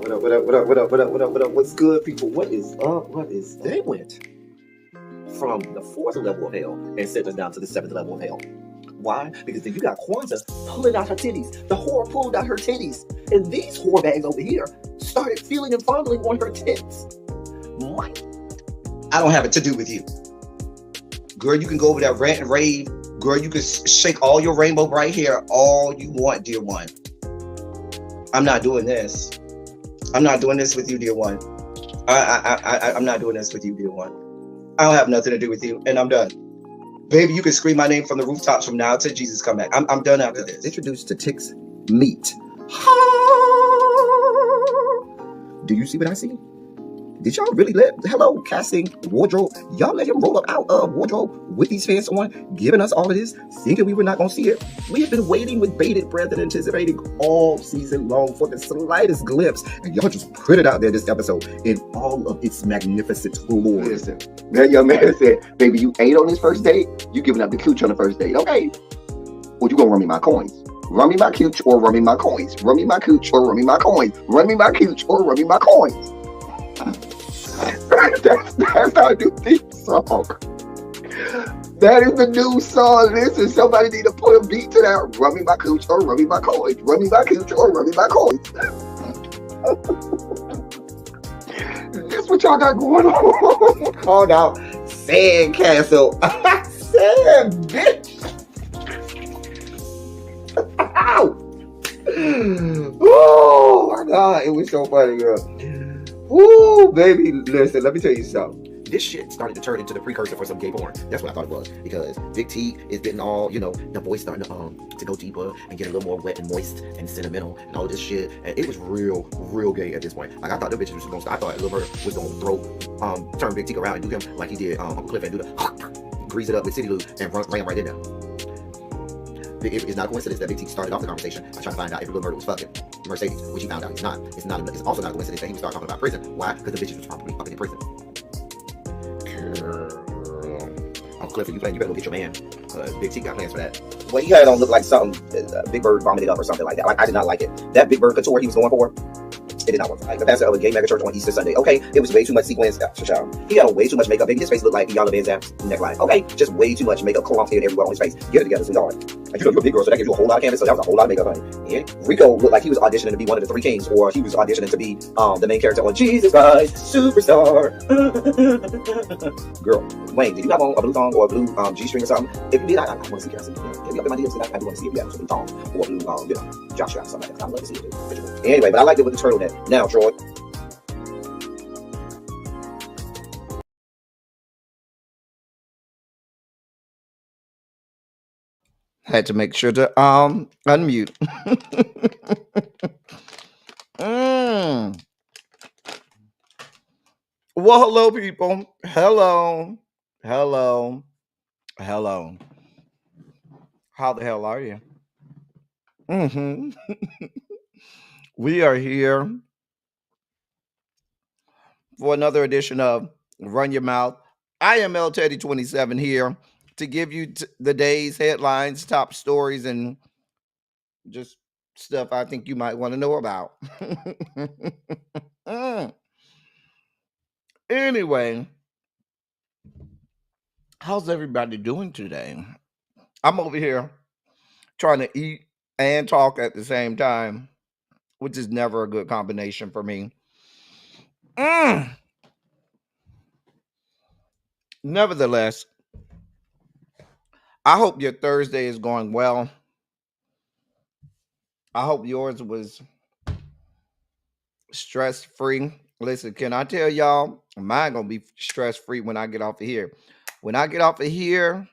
What up? What up? What up? What up? What up? What up? What up? What's good, people? What is up? What is up? They went from the fourth level of hell and sent us down to the seventh level of hell. Why? Because then you got Kwanzaa pulling out her titties. The whore pulled out her titties, and these whore bags over here started feeling and fondling on her tits. What? I don't have it to do with you. Girl, you can go over there, rant and rave. Girl, you can shake all your rainbow bright hair all you want, dear one. I'm not doing this. I'm not doing this with you, dear one. I'm not doing this with you, dear one. I don't have nothing to do with you, and I'm done. Baby, you can scream my name from the rooftops from now till Jesus come back. I'm done after this. Introduced to Tick's Meat. Do you see what I see? Did y'all really hello, casting, wardrobe, y'all let him roll up out of wardrobe with these fans on, giving us all of this, thinking we were not going to see it? We have been waiting with bated breath and anticipating all season long for the slightest glimpse, and y'all just put it out there this episode in all of its magnificent glory. Listen, that young man said, baby, you ate on this first date, you giving up the cooch on the first date, okay? Or you gonna run me my coins? Run me my cooch or run me my coins? Run me my cooch or run me my coins? Run me my cooch or run me my coins? That's our new theme song. That is the new song. Listen, somebody need to put a beat to that. Run me my cooch or run me my coins. Run me my cooch or run me my coins. That's what y'all got going on. Called out Sandcastle. Sand, bitch. Ow. Oh my God, it was so funny, girl. Ooh, baby, listen, let me tell you something. This shit started to turn into the precursor for some gay porn. That's what I thought it was. Because Big T is getting all, the voice starting to go deeper and get a little more wet and moist and sentimental and all this shit. And it was real gay at this point. Like, I thought the bitches was gonna, I thought Lil Murder was gonna turn Big T around and do him like he did Uncle Cliff and do the grease it up with City Lou and ran right in there. It's not a coincidence that Big T started off the conversation by trying to find out if Lil Murder was fucking Mercedes, which he found out he's not. It's also not a coincidence that he would start talking about prison. Why? Because the bitches was probably fucking in prison. Girl. Uncle Clifford, you better go get your man. Big T got plans for that. Well, he had on look like something Big Bird vomited up or something like that. Like, I did not like it. That Big Bird couture he was going for, it did not work. Like the pastor of a gay mega church on Easter Sunday. Okay, it was way too much sequins. He had on way too much makeup. Baby, his face looked like Yala Van Zap's neckline. Okay, just way too much makeup, clumped in everywhere on his face. Get it together, sweetheart. And you're a big girl, so that gives you a whole lot of canvas. So that was a whole lot of makeup, honey. Yeah. Rico looked like he was auditioning to be one of the three kings, or he was auditioning to be the main character on Jesus Christ Superstar. Girl, Wayne, did you have on a blue thong or a blue G-string or something? If you did, I want to see. Can I see? Get me up in my DMs. I do want to see if you have some blue thongs or blue jock strap, something like that. I'd love to see it. Anyway, but I liked it with the turtleneck. Now, Troy. Had to make sure to unmute. Well, hello, people. Hello. How the hell are you? We are here for another edition of Run Your Mouth. I am L Teddy 27 here to give you the day's headlines, top stories, and just stuff I think you might want to know about. Anyway, how's everybody doing today? I'm over here trying to eat and talk at the same time, which is never a good combination for me. Nevertheless, I hope your Thursday is going well. I hope yours was stress-free. Listen, can I tell y'all, mine gonna be stress-free when I get off of here. When I get off of here,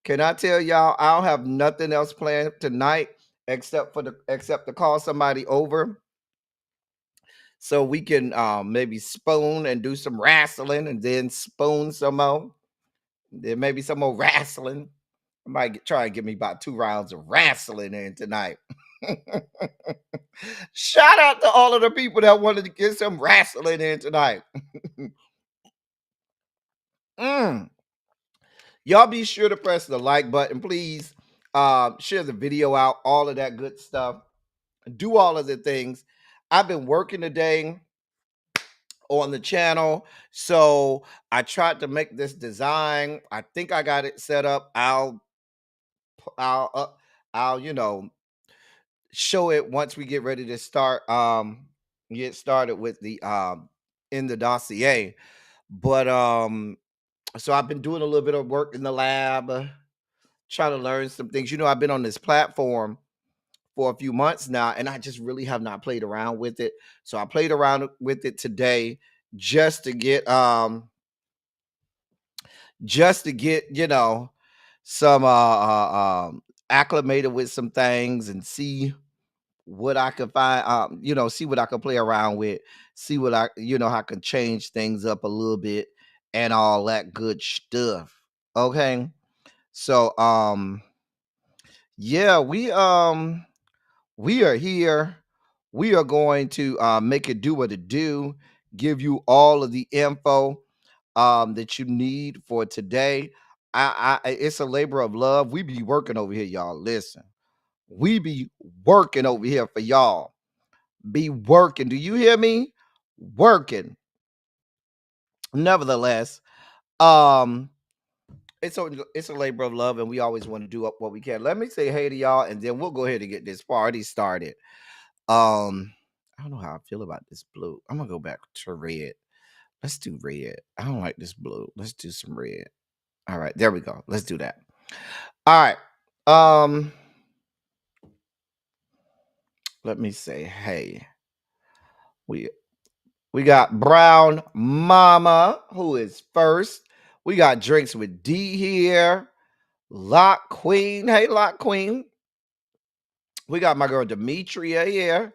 can I tell y'all, I don't have nothing else planned tonight except to call somebody over so we can maybe spoon and do some wrestling and then spoon some more. Then maybe some more wrestling. I might try and get me about 2 rounds of wrestling in tonight. Shout out to all of the people that wanted to get some wrestling in tonight. Y'all be sure to press the like button, please. Share the video out, all of that good stuff. Do all of the things. I've been working today on the channel, so I tried to make this design. I think I got it set up. I'll I'll show it once we get ready to start get started with the in the dossier. But so I've been doing a little bit of work in the lab, trying to learn some things. I've been on this platform for a few months now, and I just really have not played around with it. So I played around with it today just to get some acclimated with some things and see what I could find, see what I could play around with, see what how I can change things up a little bit and all that good stuff. Okay. So yeah, we are here. We are going to make it do what it do, give you all of the info that you need for today. It's a labor of love. We be working over here, y'all. Listen, we be working over here for y'all. Be working. Do you hear me? Working. Nevertheless, um, it's a labor of love, and we always want to do what we can. Let me say hey to y'all, and then we'll go ahead and get this party started. I don't know how I feel about this blue. I'm gonna go back to red. Let's do red. I don't like this blue. Let's do some red. All right, there we go. Let's do that. All right. Let me say hey. We got Brown Mama, who is first. We got Drinks with D here. Lock Queen. Hey, Lock Queen. We got my girl Demetria here.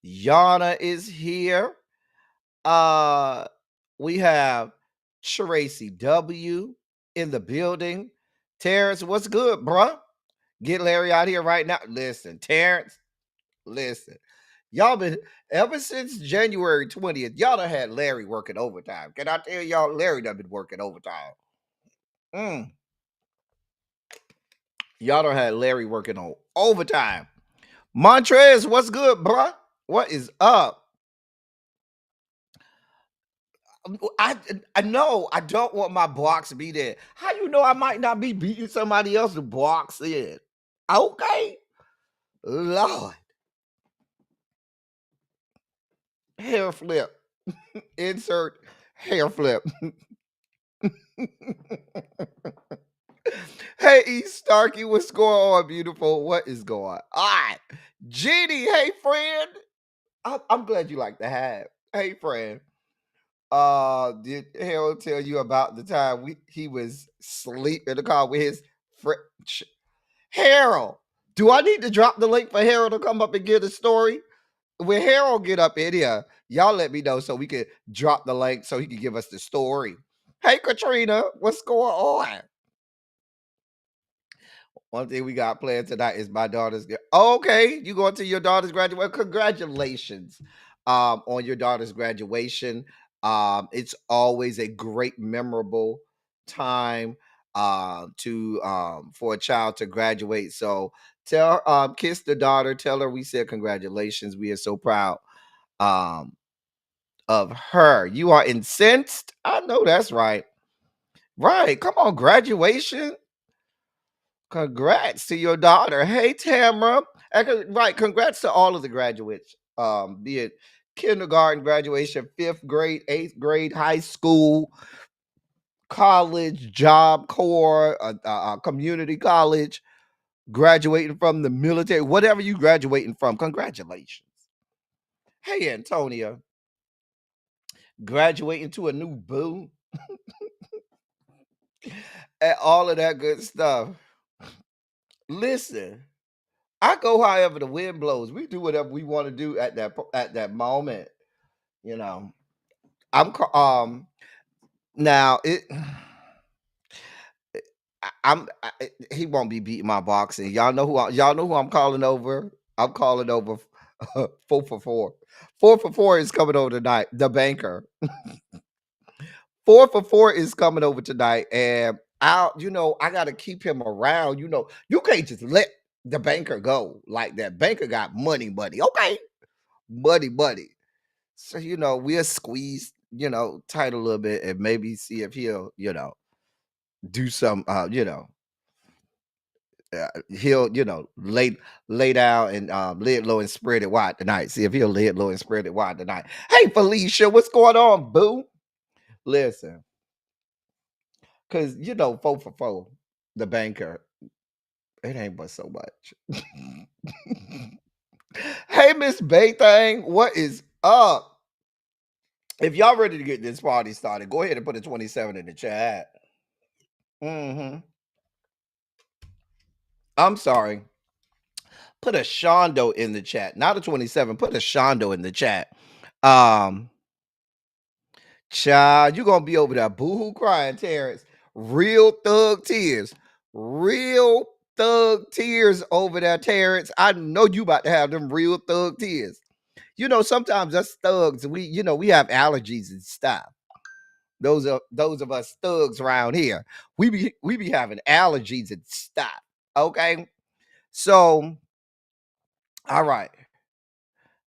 Yana is here. We have Tracy W in the building. Terrence, what's good, bruh? Get Larry out here right now. Listen, Terrence, listen. Y'all been ever since January 20th, y'all done had Larry working overtime. Can I tell y'all, Larry done been working overtime. Y'all done had Larry working on overtime. Montrez, what's good, bruh? What is up? I know I don't want my box to be there. How you know I might not be beating somebody else's box in? Okay. Lord. Hair flip. Insert hair flip. Hey, E. Starkey, what's going on, beautiful? What is going on? Jeannie, hey, friend. I'm glad you like the hat. Hey, friend. Did Harold tell you about the time he was asleep in the car with his friend? Harold, do I need to drop the link for Harold to come up and get a story? When Harold get up in here, y'all let me know so we can drop the link so he can give us the story. Hey, Katrina, what's going on? One thing we got planned tonight is my daughter's. Okay, you going to your daughter's graduation? Congratulations on your daughter's graduation. It's always a great, memorable time to for a child to graduate. So tell kiss the daughter, tell her we said congratulations. We are so proud of her. You are incensed. I know that's right. Right. Come on, graduation. Congrats to your daughter. Hey, Tamara. Right. Congrats to all of the graduates. Be it kindergarten graduation, 5th grade, 8th grade, high school, college, job corps, community college, graduating from the military, whatever you graduating from. Congratulations. Hey, Antonia. Graduating to a new boo. And all of that good stuff. Listen. I go however the wind blows. We do whatever we want to do at that moment. I'm now it. He won't be beating my boxing. Y'all know who I'm calling over. I'm calling over 4 for 4. 4 for 4 is coming over tonight. The banker. 4 for 4 is coming over tonight, and I got to keep him around. You can't just let the banker go like that. Banker got money. Okay, buddy. So we'll squeeze tight a little bit and maybe see if he'll do some he'll lay down and lay it low and spread it wide tonight. See if he'll lay it low and spread it wide tonight. Hey Felicia, what's going on, boo? Listen, because 4 for 4, the banker, it ain't but so much. Hey Miss Bay Thing, what is up? If y'all ready to get this party started, go ahead and put a 27 in the chat. I'm sorry. Put a Shondo in the chat, not a 27. Put a Shondo in the chat. Child, you gonna be over there boohoo crying, Terrence. Real thug tears. Real thug tears over there, Terrence. I know you about to have them real thug tears. Sometimes us thugs, we have allergies and stuff. Those of us thugs around here. We be having allergies and stuff. Okay. So, all right.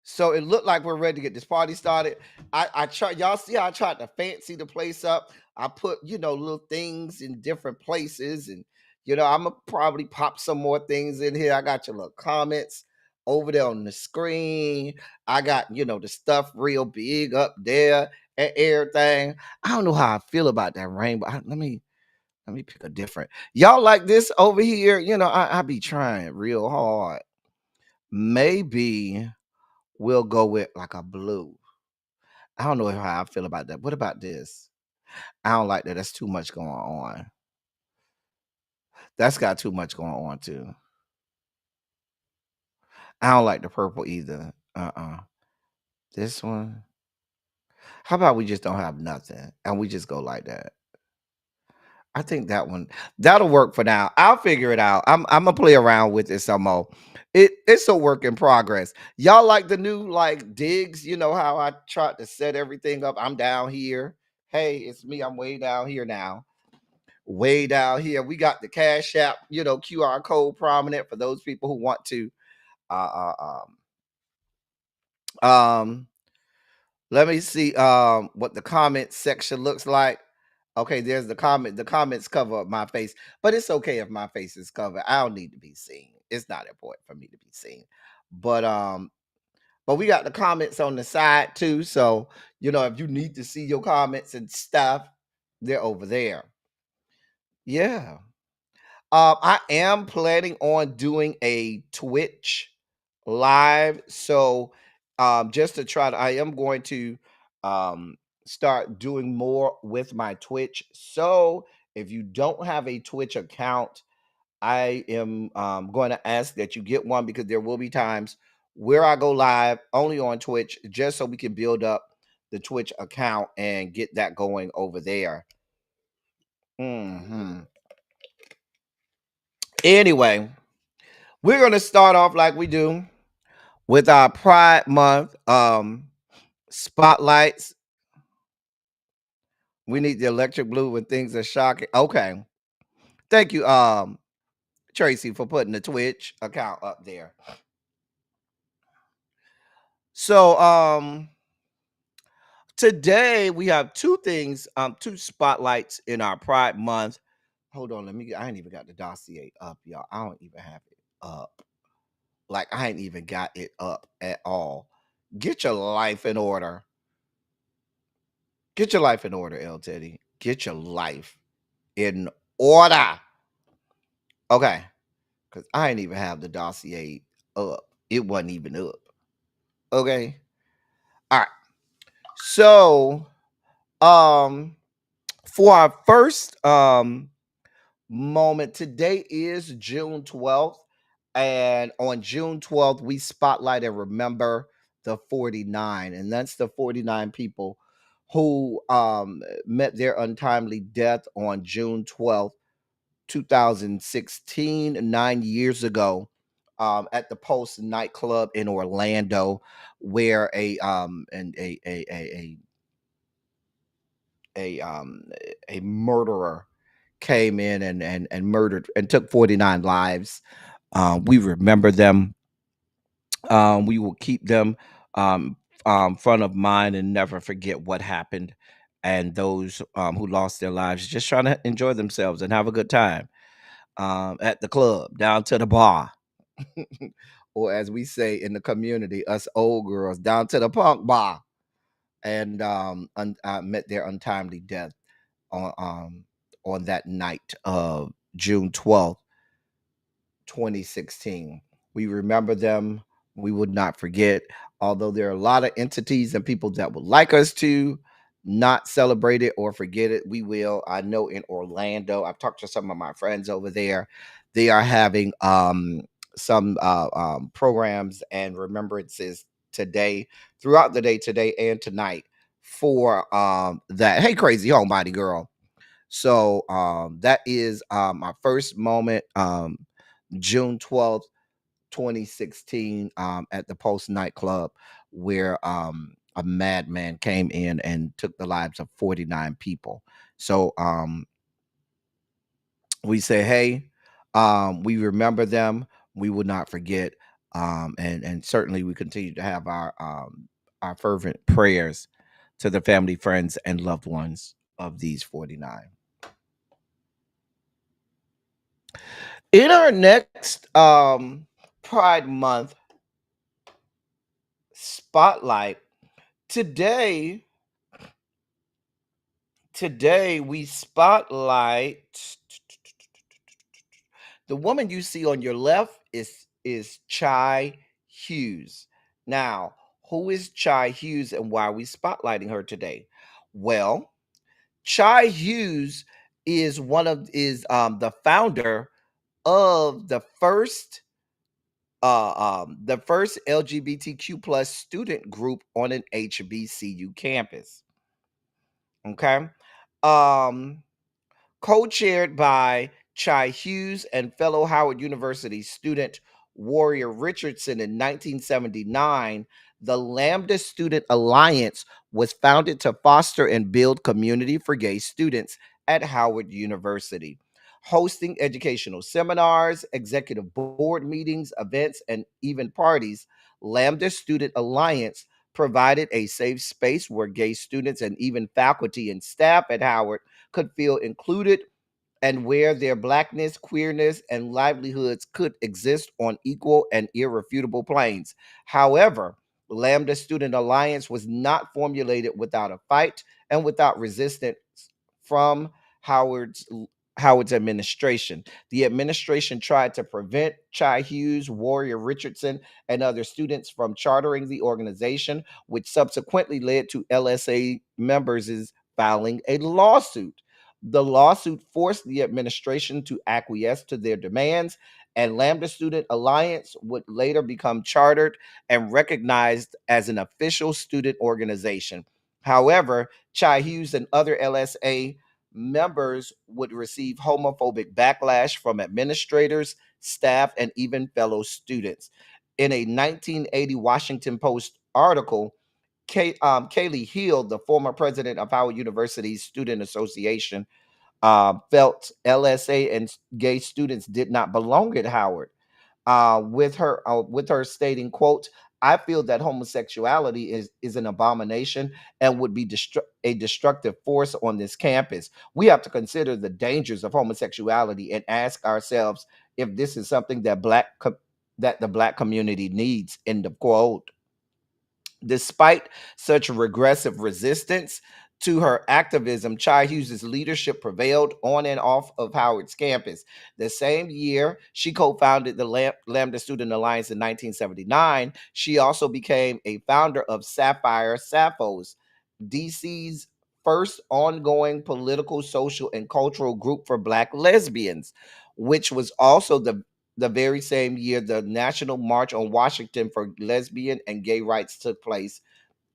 So it looked like we're ready to get this party started. I tried, y'all see how I tried to fancy the place up. I put, little things in different places, and I'm gonna probably pop some more things in here. I got your little comments over there on the screen. I got, the stuff real big up there and everything. I don't know how I feel about that rainbow. Let me pick a different. Y'all like this over here? I be trying real hard. Maybe we'll go with like a blue. I don't know how I feel about that. What about this? I don't like that. That's too much going on. That's got too much going on too. I don't like the purple either. This one. How about we just don't have nothing and we just go like that? I think that one that'll work for now. I'll figure it out. I'm gonna play around with it some more. It's a work in progress. Y'all like the new like digs? You know how I tried to set everything up. I'm down here. Hey, it's me. I'm way down here now. Way down here. We got the Cash App, QR code prominent for those people who want to. Uh, um, Let me see what the comment section looks like. Okay, there's the comment. The comments cover up my face, but it's okay if my face is covered. I don't need to be seen. It's not important for me to be seen. But we got the comments on the side too. So, if you need to see your comments and stuff, they're over there. Yeah. I am planning on doing a Twitch live. So just to try to, I am going to start doing more with my Twitch. So if you don't have a Twitch account, I am going to ask that you get one, because there will be times where I go live only on Twitch, just so we can build up the Twitch account and get that going over there. Anyway, we're going to start off like we do with our Pride Month spotlights. We need the electric blue when things are shocking. Okay. Thank you, Tracy, for putting the Twitch account up there. So today we have two things, two spotlights in our Pride Month. Hold on, I ain't even got the dossier up, y'all. I don't even have it up. Like, I ain't even got it up at all. Get your life in order. Get your life in order, L Teddy. Get your life in order. Okay. Because I ain't even have the dossier up. It wasn't even up. Okay. All right. So, for our first moment, today is June 12th. And on June 12th, we spotlight and remember the 49. And that's the 49 people who met their untimely death on June 12th, 2016, 9 years ago, at the Post nightclub in Orlando, where a murderer came in and murdered and took 49 lives. We remember them. We will keep them um, front of mind and never forget what happened. And those who lost their lives just trying to enjoy themselves and have a good time at the club, down to the bar, or as we say in the community, us old girls, down to the punk bar, and met their untimely death on that night of June 12th, 2016. We remember them. We would not forget, although there are a lot of entities and people that would like us to not celebrate it or forget it. We will. I know in Orlando, I've talked to some of my friends over there. They are having some programs and remembrances today, throughout the day, today and tonight, for that. Hey, crazy homebody girl. So that is my first moment. June 12th, 2016, at the Post nightclub, where a madman came in and took the lives of 49 people. So we say, hey, we remember them. We will not forget. And certainly we continue to have our fervent prayers to the family, friends, and loved ones of these 49. In our next Pride Month spotlight, today we spotlight the woman you see on your left is Chai Hughes. Now, who is Chai Hughes and why are we spotlighting her today? Well, Chai Hughes is the founder of the first LGBTQ plus student group on an HBCU campus. Okay. Um, Co-chaired by Chai Hughes and fellow Howard University student Warrior Richardson in 1979, the Lambda Student Alliance was founded to foster and build community for gay students at Howard University, hosting educational seminars, executive board meetings, events, and even parties. Lambda Student Alliance provided a safe space where gay students and even faculty and staff at Howard could feel included and where their blackness, queerness, and livelihoods could exist on equal and irrefutable planes. However, Lambda Student Alliance was not formulated without a fight and without resistance from Howard's Howard's administration. The administration tried to prevent Chai Hughes, Warrior Richardson, and other students from chartering the organization, which subsequently led to LSA members' filing a lawsuit. The lawsuit forced the administration to acquiesce to their demands, and Lambda Student Alliance would later become chartered and recognized as an official student organization. However, Chai Hughes and other LSA members would receive homophobic backlash from administrators, staff, and even fellow students. In a 1980 Washington Post article, Kaylee Hill, the former president of Howard University's Student Association, felt LSA and gay students did not belong at Howard. With her stating, "quote I feel that homosexuality is an abomination and would be a destructive force on this campus. We have to consider the dangers of homosexuality and ask ourselves if this is something that that the black community needs." End of quote. Despite such regressive resistance to her activism, Chai Hughes' leadership prevailed on and off of Howard's campus. The same year, she co-founded the Lambda Student Alliance in 1979. She also became a founder of Sapphire Sapphos, DC's first ongoing political, social, and cultural group for Black lesbians, which was also the very same year the National March on Washington for lesbian and gay rights took place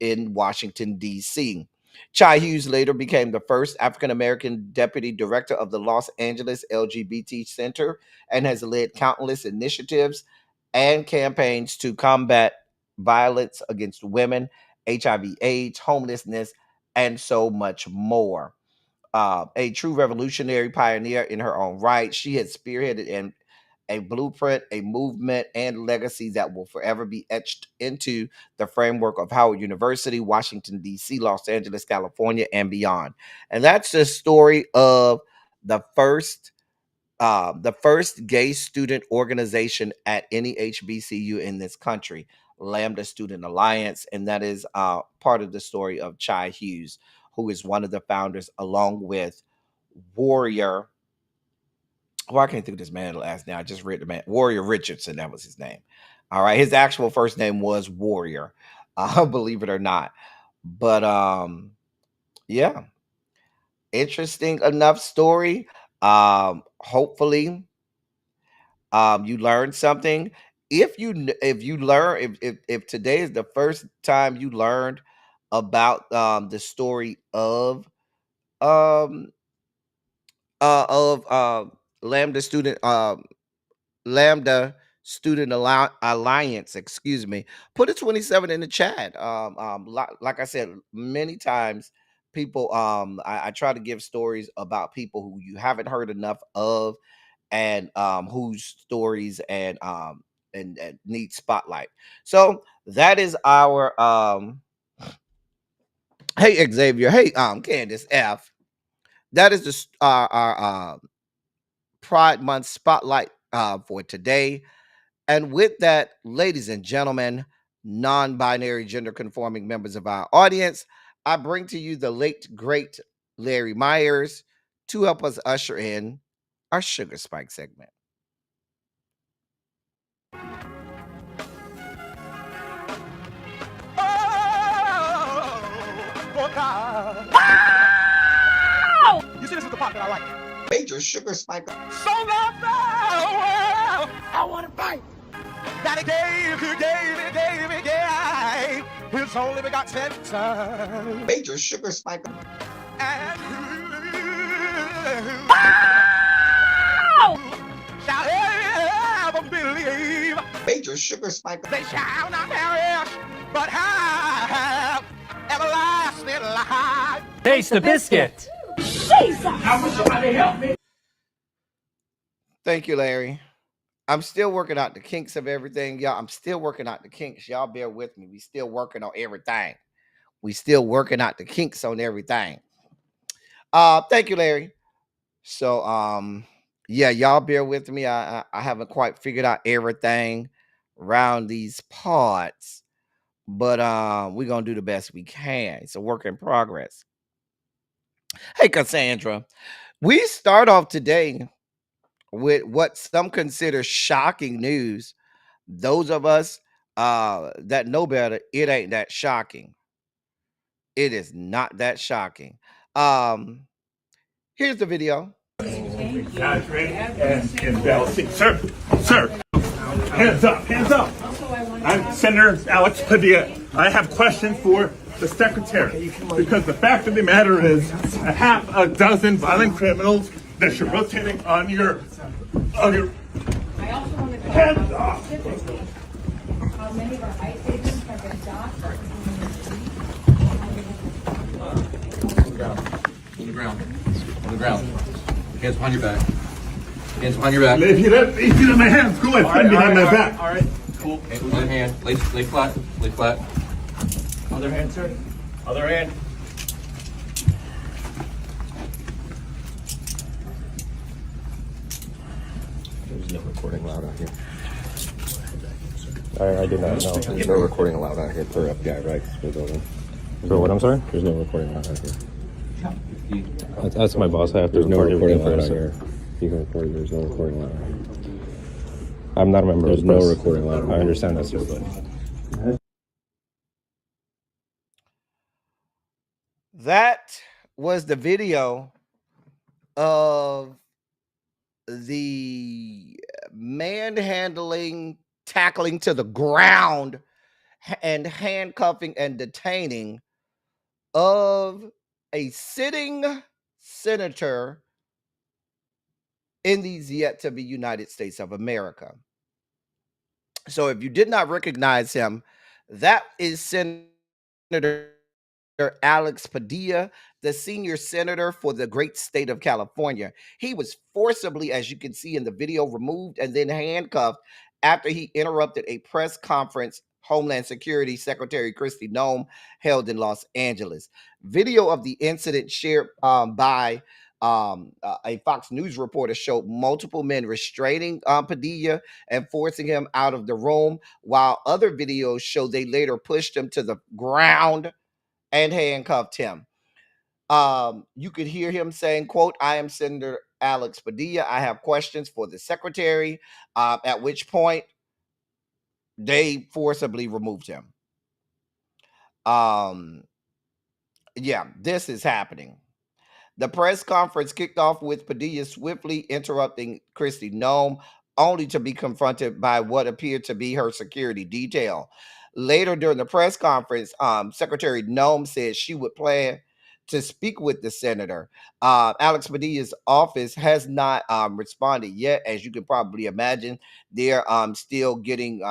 in Washington, D.C. Chai Hughes later became the first African American deputy director of the Los Angeles LGBT Center and has led countless initiatives and campaigns to combat violence against women, HIV/AIDS, homelessness, and so much more. A true revolutionary pioneer in her own right, she had spearheaded a blueprint, a movement, and legacy that will forever be etched into the framework of Howard University, Washington, D.C., Los Angeles, California, and beyond. And that's the story of the first gay student organization at any HBCU in this country, Lambda Student Alliance, and that is part of the story of Chai Hughes, who is one of the founders, along with Warrior. Oh, I can't think of this man's last name. I just read the man, Warrior Richardson. That was his name. All right, his actual first name was Warrior, believe it or not. But yeah, interesting enough story. Hopefully you learned something. If today is the first time you learned about the story um of lambda student lambda student alliance, excuse me, put a 27 in the chat. Like I said many times, people, I try to give stories about people who you haven't heard enough of, and whose stories and need spotlight. So that is our hey Xavier, hey Candace F. That is our Pride Month spotlight for today. And with that, ladies and gentlemen, non-binary gender conforming members of our audience, I bring to you the late great Larry Myers to help us usher in our Sugar Spike segment. You see, this is the part that I like. Major Sugar Spike. So love the world. I want to fight. That he gave his only begotten son. Major Sugar Spike. And shall ever believe. Major Sugar Spike. They shall not perish, but have everlasting life. Taste the biscuit. I wish somebody help me. Thank you, Larry. I'm still working out the kinks of everything, y'all. I'm still working out the kinks. Y'all bear with me. We still working on everything. We still working out the kinks on everything. Thank you, Larry. So yeah, y'all bear with me. I haven't quite figured out everything around these parts, but we're gonna do the best we can. It's a work in progress. Hey, Cassandra, we start off today with what some consider shocking news. Those of us that know better, it ain't that shocking. It is not that shocking. Here's the video. Guys, ready? And balancing. Sir, hands up, hands up. I'm Senator Alex Padilla. I have questions for the secretary, because the fact of the matter is a half a dozen violent criminals that you're rotating on your hands off. How many of our ice agents have been docked? On the ground. On the ground. Hands behind your back. Hands behind your back. If you let my hands go, I stand behind my back. All right. Cool. One hand. Lay flat. Lay flat. Other hand, sir. Other hand. There's no recording allowed out here. I did not know. There's no recording allowed out here per FBI rights for the building. For what, I'm sorry? There's no recording allowed out here. That's my boss. I have to There's no record recording everything allowed for out us. here. You can record. There's no recording allowed out here. I'm not a member There's of no the press. recording allowed out here. I understand that, sir, but That was the video of the manhandling, tackling to the ground, and handcuffing and detaining of a sitting senator in these yet to be United States of America. So if you did not recognize him, that is Senator Alex Padilla, the senior senator for the great state of California. He was forcibly, as you can see in the video, removed and then handcuffed after he interrupted a press conference Homeland Security Secretary Kristi Noem held in Los Angeles. Video of the incident shared by a Fox News reporter showed multiple men restraining Padilla and forcing him out of the room, while other videos show they later pushed him to the ground and handcuffed him. You could hear him saying, quote, "I am Senator Alex Padilla. I have questions for the secretary," at which point they forcibly removed him. Yeah, this is happening. The press conference kicked off with Padilla swiftly interrupting Kristi Noem, only to be confronted by what appeared to be her security detail. Later during the press conference, Secretary Noem said she would plan to speak with the senator. Alex Padilla's office has not responded yet. As you can probably imagine, they're still getting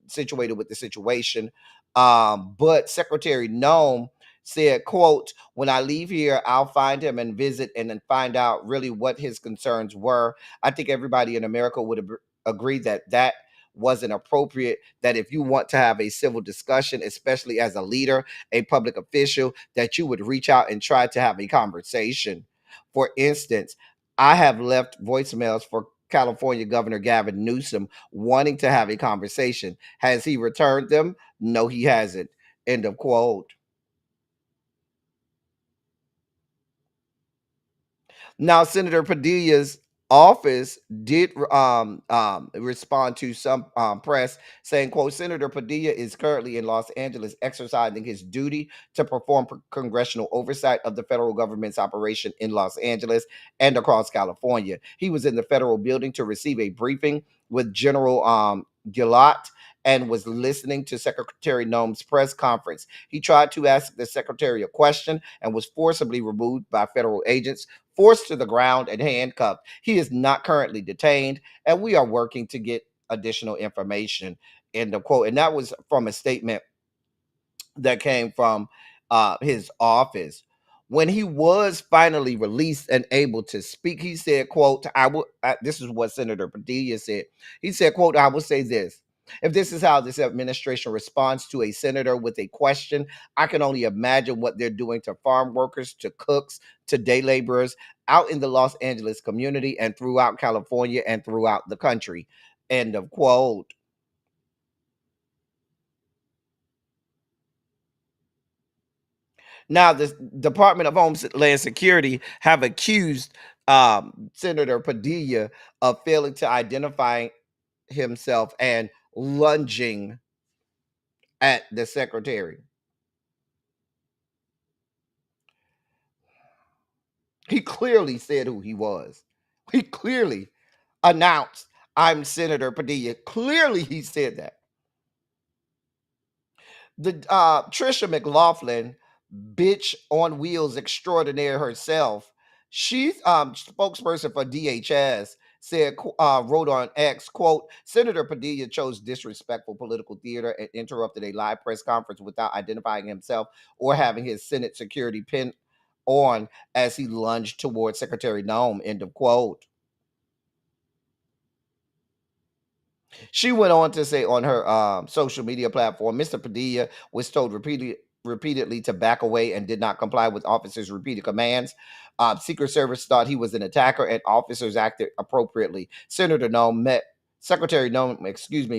situated with the situation. But Secretary Noem said, quote, "When I leave here, I'll find him and visit and then find out really what his concerns were." I think everybody in America would agree that that wasn't appropriate, that if you want to have a civil discussion, especially as a leader, a public official, that you would reach out and try to have a conversation. For instance, I have left voicemails for California Governor Gavin Newsom wanting to have a conversation. Has he returned them? No, he hasn't. End of quote. Now, Senator Padilla's office did respond to some press saying, quote, "Senator Padilla is currently in Los Angeles exercising his duty to perform congressional oversight of the federal government's operation in Los Angeles and across California. He was in the federal building to receive a briefing with General Gillot and was listening to Secretary Noem's press conference. He tried to ask the secretary a question and was forcibly removed by federal agents, forced to the ground, and handcuffed. He is not currently detained, and we are working to get additional information." End of quote. And that was from a statement that came from his office. When he was finally released and able to speak, he said, quote, this is what Senator Padilla said. He said, quote, "I will say this. If this is how this administration responds to a senator with a question, I can only imagine what they're doing to farm workers, to cooks, to day laborers out in the Los Angeles community and throughout California and throughout the country." End of quote. Now, the Department of Homeland Security have accused Senator Padilla of failing to identify himself and lunging at the secretary. He clearly said who he was. He clearly announced, "I'm Senator Padilla." Clearly, he said that. The Trisha McLaughlin, bitch on wheels extraordinaire herself, she's spokesperson for DHS, said, wrote on X, quote, "Senator Padilla chose disrespectful political theater and interrupted a live press conference without identifying himself or having his Senate security pin on as he lunged towards Secretary Noem." End of quote. She went on to say on her social media platform, "Mr. Padilla was told repeatedly to back away and did not comply with officers' repeated commands. Secret Service thought he was an attacker and officers acted appropriately. Secretary Noem,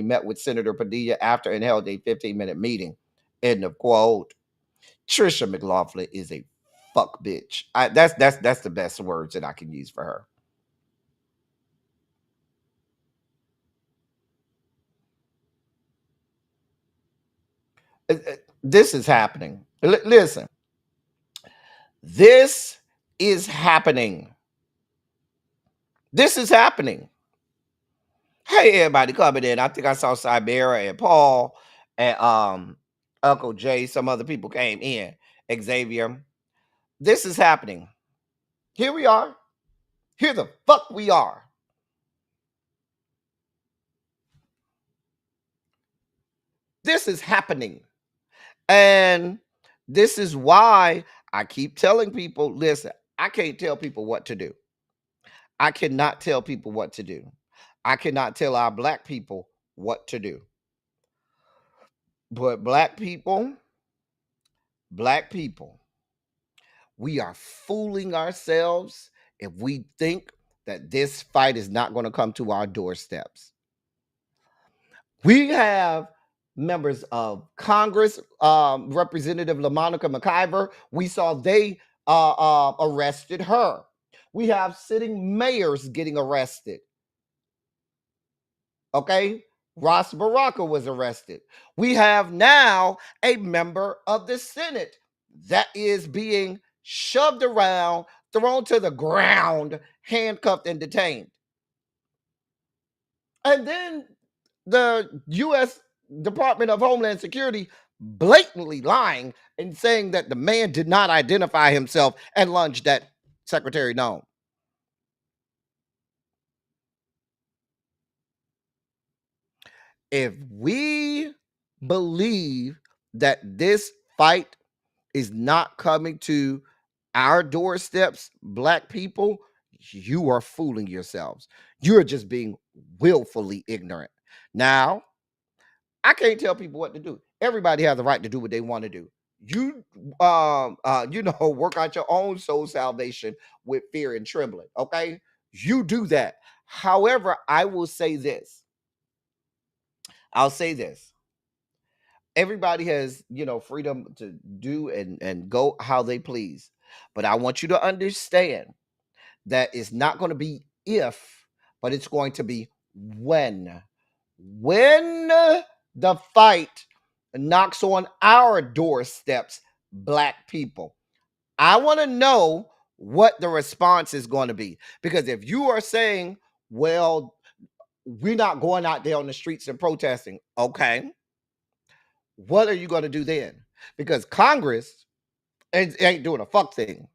met with Senator Padilla after and held a 15-minute meeting." End of quote. Trisha McLaughlin is a fuck bitch. That's the best words that I can use for her. This is happening. Listen, this is happening. This is happening. Hey, everybody coming in. I think I saw Cybera and Paul and Uncle Jay. Some other people came in. Xavier. This is happening. Here we are. Here the fuck we are. This is happening. And This is why I keep telling people, listen, I can't tell people what to do. I cannot tell people what to do. I cannot tell our black people what to do. But black people, we are fooling ourselves if we think that this fight is not going to come to our doorsteps. We have members of Congress, Representative LaMonica McIver. We saw they arrested her. We have sitting mayors getting arrested. Okay. Ross Baraka was arrested. We have now a member of the Senate that is being shoved around, thrown to the ground, handcuffed, and detained. And then the U.S. Department of Homeland Security blatantly lying and saying that the man did not identify himself and lunged at Secretary Nome. If we believe that this fight is not coming to our doorsteps, black people, you are fooling yourselves. You're just being willfully ignorant. Now, I can't tell people what to do. Everybody has the right to do what they want to do. You work out your own soul salvation with fear and trembling. Okay, you do that. However, I will say this. I'll say this. Everybody has, freedom to do and go how they please. But I want you to understand that it's not going to be if, but it's going to be when. When the fight knocks on our doorsteps, black people, I want to know what the response is going to be. Because if you are saying, well, we're not going out there on the streets and protesting, okay, what are you going to do then? Because Congress ain't doing a fuck thing.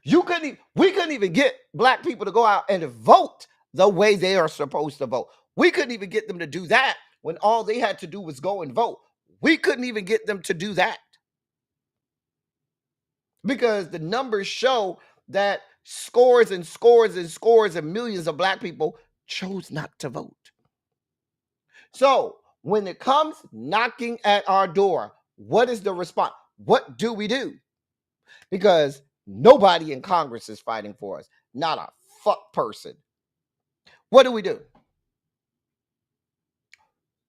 We couldn't even get black people to go out and vote the way they are supposed to vote. We couldn't even get them to do that when all they had to do was go and vote. We couldn't even get them to do that because the numbers show that scores and scores and scores and millions of black people chose not to vote. So when it comes knocking at our door, what is the response? What do we do? Because nobody in Congress is fighting for us. Not a fuck person. What do we do?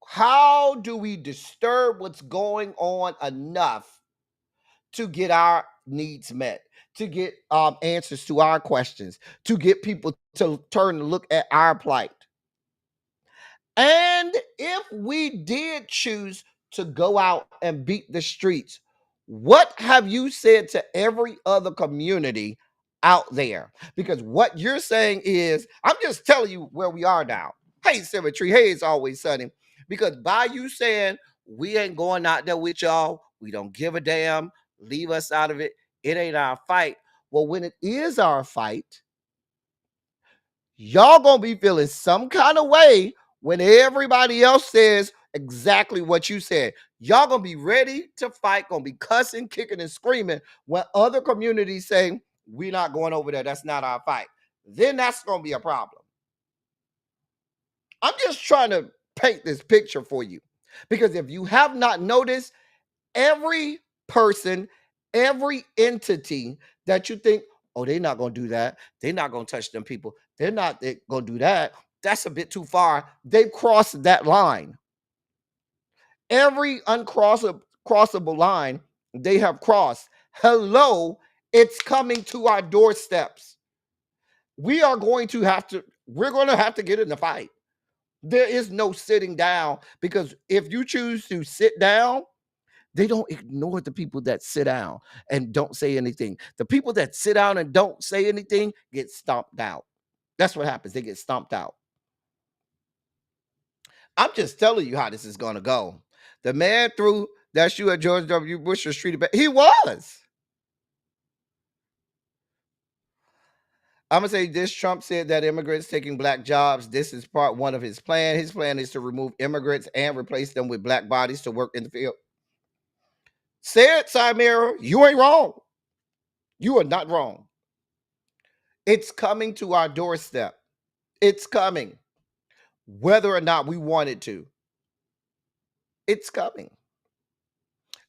How do we disturb what's going on enough to get our needs met, to get answers to our questions, to get people to turn and look at our plight? And if we did choose to go out and beat the streets, what have you said to every other community out there? Because what you're saying is, I'm just telling you where we are now. Hey, Symmetry. Hey, It's Always Sunny. Because by you saying we ain't going out there with y'all, we don't give a damn, leave us out of it, it ain't our fight. Well, when it is our fight, y'all gonna be feeling some kind of way when everybody else says exactly what you said. Y'all gonna be ready to fight, gonna be cussing, kicking, and screaming when other communities say, we're not going over there, that's not our fight. Then that's gonna be a problem. I'm just trying to paint this picture for you. Because if you have not noticed, every person, every entity that you think, oh, they're not going to do that. They're not going to touch them people. They're not going to do that. That's a bit too far. They've crossed that line. Every uncrossable line they have crossed. Hello, it's coming to our doorsteps. We're going to have to get in the fight. There is no sitting down, because if you choose to sit down, they don't ignore the people that sit down and don't say anything. The people that sit down and don't say anything get stomped out. That's what happens. They get stomped out. I'm just telling you how this is going to go. The man threw that shoe at George W. Bush was treated bad. He was. I'm going to say this. Trump said that immigrants taking black jobs, this is part one of his plan. His plan is to remove immigrants and replace them with black bodies to work in the field. Say it, Samira. You ain't wrong. You are not wrong. It's coming to our doorstep. It's coming. Whether or not we want it to, it's coming.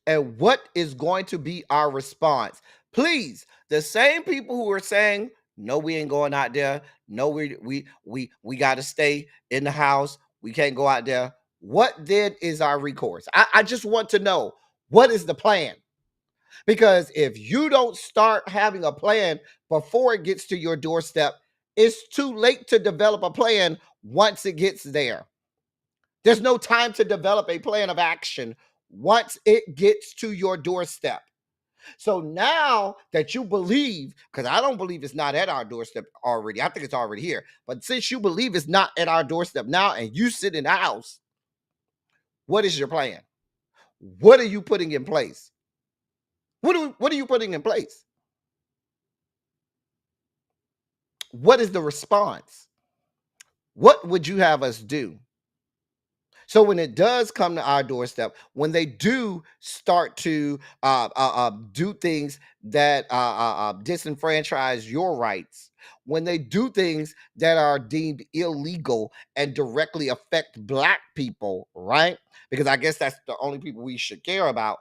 And what is going to be our response? Please, the same people who are saying, no, we ain't going out there. No, we got to stay in the house. We can't go out there. What then is our recourse? I just want to know, what is the plan? Because if you don't start having a plan before it gets to your doorstep, it's too late to develop a plan once it gets there. There's no time to develop a plan of action once it gets to your doorstep. So now that you believe, because I don't believe it's not at our doorstep already, I think it's already here. But since you believe it's not at our doorstep now and you sit in the house, what is your plan? What are you putting in place? What are you putting in place? What is the response? What would you have us do? So when it does come to our doorstep, when they do start to do things that disenfranchise your rights, when they do things that are deemed illegal and directly affect Black people, right? Because I guess that's the only people we should care about.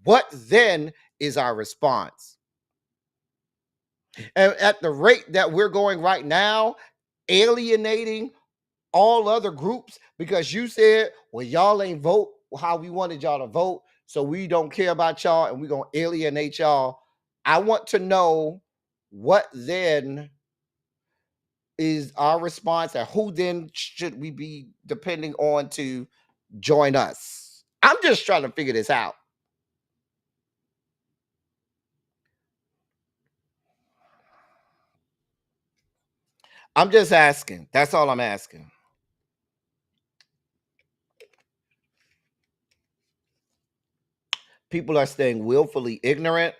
What then is our response? And at the rate that we're going right now, alienating all other groups, because you said, well, y'all ain't vote how we wanted y'all to vote, so we don't care about y'all and we're going to alienate y'all. I want to know what then is our response, and who then should we be depending on to join us? I'm just trying to figure this out. I'm just asking. That's all I'm asking. People are staying willfully ignorant.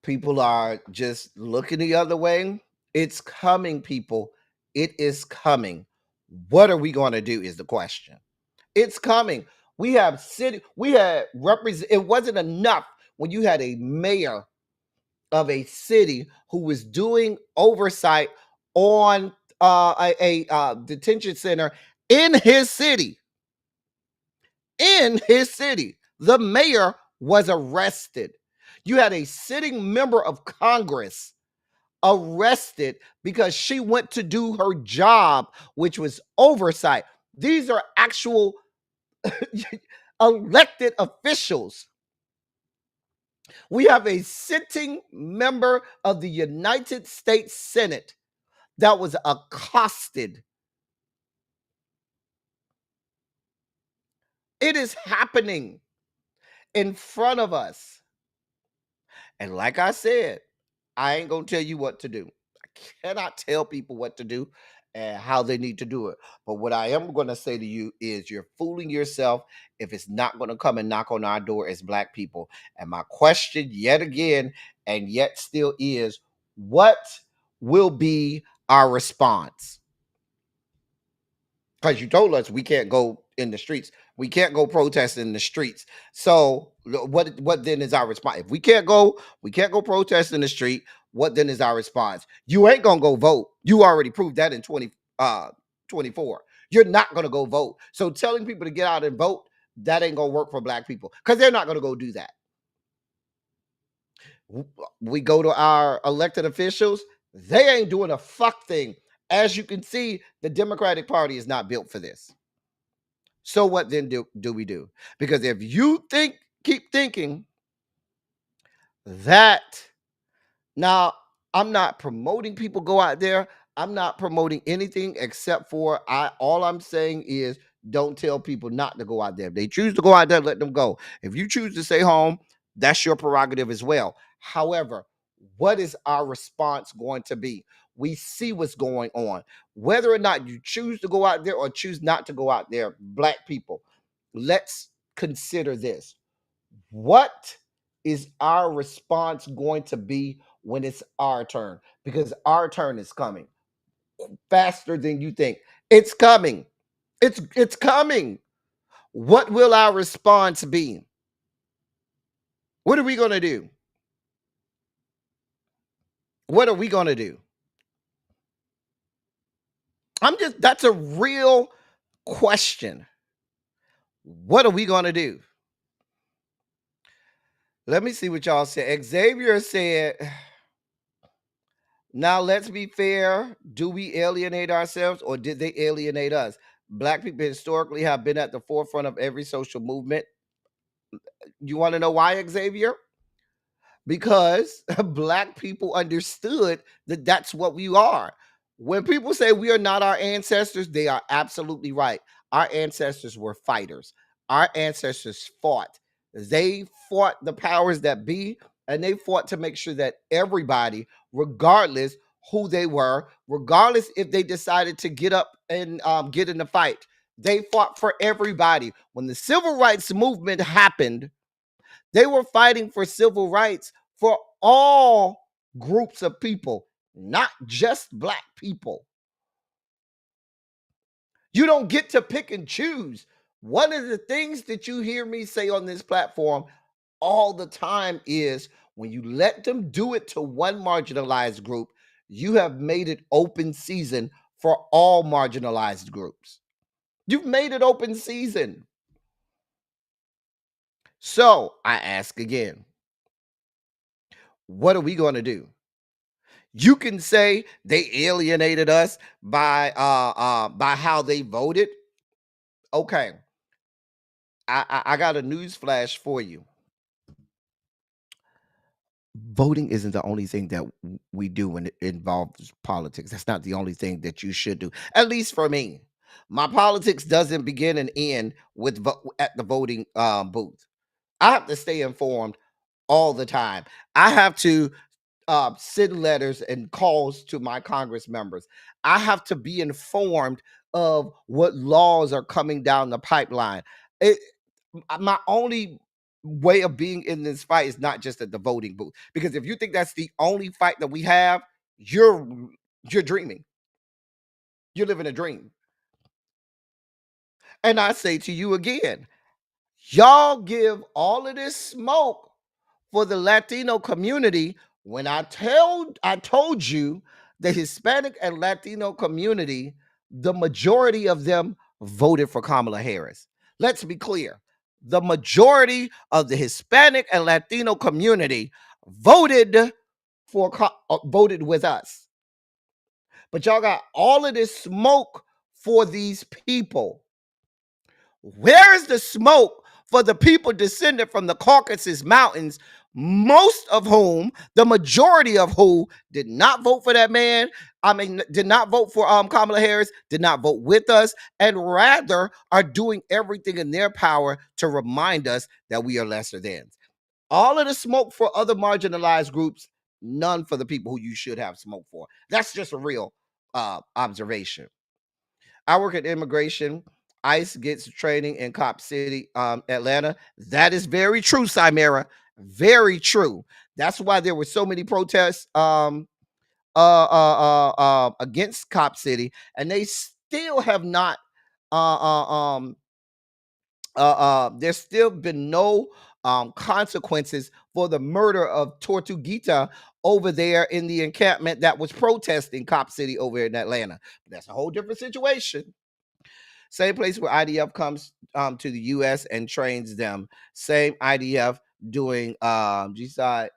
People are just looking the other way. It's coming, people. It is coming. What are we going to do is the question. It's coming. We had represent. It wasn't enough when you had a mayor of a city who was doing oversight on a detention center in his city. In his city, the mayor was arrested. You had a sitting member of Congress arrested because she went to do her job, which was oversight. These are actual elected officials. We have a sitting member of the United States Senate that was accosted. It is happening in front of us. And like I said, I ain't going to tell you what to do. I cannot tell people what to do and how they need to do it. But what I am going to say to you is you're fooling yourself if it's not going to come and knock on our door as Black people. And my question yet again and yet still is, what will be our response? Because you told us we can't go in the streets. We can't go protest in the streets. So what then is our response? If we can't go protest in the street, what then is our response? You ain't gonna go vote. You already proved that in 2024. You're not gonna go vote. So telling people to get out and vote, that ain't gonna work for Black people because they're not gonna go do that. We go to our elected officials, they ain't doing a fuck thing. As you can see, the Democratic Party is not built for this. So what then do we do? Because if you keep thinking that, now I'm not promoting people go out there. I'm not promoting anything except for all I'm saying is don't tell people not to go out there. If they choose to go out there, let them go. If you choose to stay home, that's your prerogative as well. However, what is our response going to be? We see what's going on. Whether or not you choose to go out there or choose not to go out there, Black people, let's consider this. What is our response going to be when it's our turn? Because our turn is coming faster than you think. It's coming. It's coming. What will our response be? we going to do? What are we going to do? That's a real question. What are we going to do? Let me see what y'all said. Xavier said, now let's be fair. Do we alienate ourselves or did they alienate us? Black people historically have been at the forefront of every social movement. You want to know why, Xavier? Because Black people understood that that's what we are. When people say we are not our ancestors, they are absolutely right. Our ancestors were fighters. Our ancestors fought. They fought the powers that be, and they fought to make sure that everybody, regardless who they were, regardless if they decided to get up and get in the fight, they fought for everybody. When the civil rights movement happened, they were fighting for civil rights for all groups of people, not just Black people. You don't get to pick and choose. One of the things that you hear me say on this platform all the time is when you let them do it to one marginalized group, you have made it open season for all marginalized groups. You've made it open season. So I ask again, what are we going to do? You can say they alienated us by how they voted. Okay. I got a news flash for you. Voting isn't the only thing that we do when it involves politics. That's not the only thing that you should do. At least for me. My politics doesn't begin and end with at the voting booth. I have to stay informed all the time. I have to send letters and calls to my Congress members. I have to be informed of what laws are coming down the pipeline. My only way of being in this fight is not just at the voting booth, because if you think that's the only fight that we have, you're dreaming. You're living a dream. And I say to you again, y'all give all of this smoke for the Latino community when I told you the Hispanic and Latino community, the majority of them voted for Kamala Harris. Let's be clear. The majority of the Hispanic and Latino community voted voted with us. But y'all got all of this smoke for these people. Where is the smoke for the people descended from the Caucasus Mountains, most of whom, the majority of who, did not vote for that man? Did not vote for Kamala Harris, did not vote with us, and rather are doing everything in their power to remind us that we are lesser than. All of the smoke for other marginalized groups, none for the people who you should have smoke for. That's just a real observation. I work at immigration. ICE gets training in Cop City, Atlanta. That is very true, Cymera. Very true. That's why there were so many protests against Cop City, and they still have not. There's still been no consequences for the murder of Tortuguita over there in the encampment that was protesting Cop City over in Atlanta. But that's a whole different situation. Same place where IDF comes to the U.S. and trains them. Same IDF doing genocide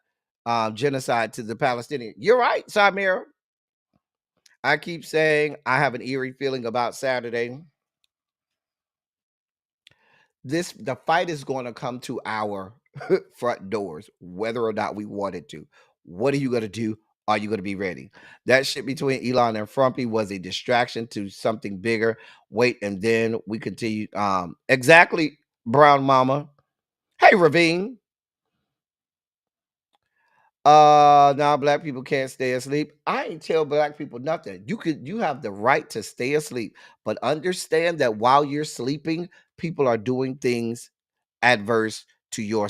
to the Palestinians. You're right, Samir. I keep saying I have an eerie feeling about Saturday. The fight is going to come to our front doors, whether or not we want it to. What are you going to do? Are you going to be ready? That shit between Elon and Frumpy was a distraction to something bigger. Wait, and then we continue. Exactly, Brown Mama. Hey, Ravine. Now Black people can't stay asleep. I ain't tell Black people nothing. You have the right to stay asleep, but understand that while you're sleeping, people are doing things adverse to your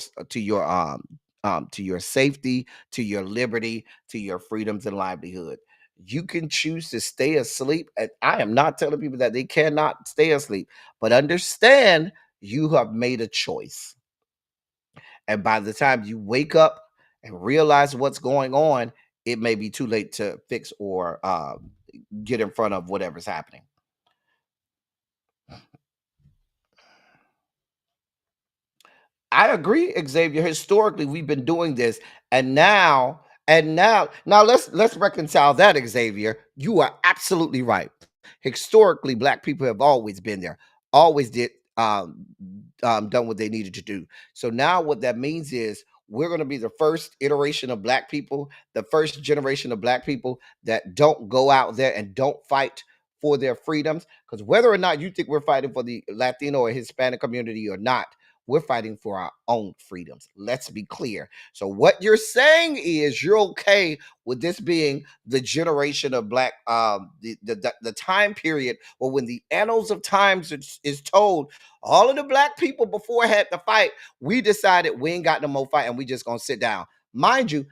safety, to your liberty, to your freedoms and livelihood. You can choose to stay asleep, and I am not telling people that they cannot stay asleep, but understand you have made a choice. And by the time you wake up and realize what's going on, it may be too late to fix or get in front of whatever's happening. I agree, Xavier. Historically, we've been doing this, and now let's reconcile that, Xavier. You are absolutely right. Historically, black people have always been there, always did done what they needed to do. So now, what that means is we're going to be the first iteration of black people, the first generation of black people that don't go out there and don't fight for their freedoms. Because whether or not you think we're fighting for the Latino or Hispanic community or not, we're fighting for our own freedoms. Let's be clear. So what you're saying is you're okay with this being the generation of black, the time period, or when the annals of times is told, all of the black people before had to fight. We decided we ain't got no more fight, and we just gonna sit down. Mind you,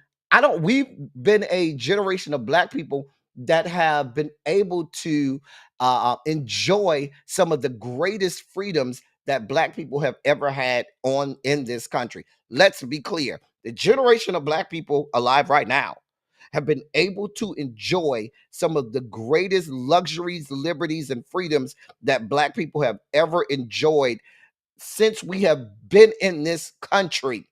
we've been a generation of black people that have been able to enjoy some of the greatest freedoms that black people have ever had in this country. Let's be clear. The generation of black people alive right now have been able to enjoy some of the greatest luxuries, liberties, and freedoms that black people have ever enjoyed since we have been in this country.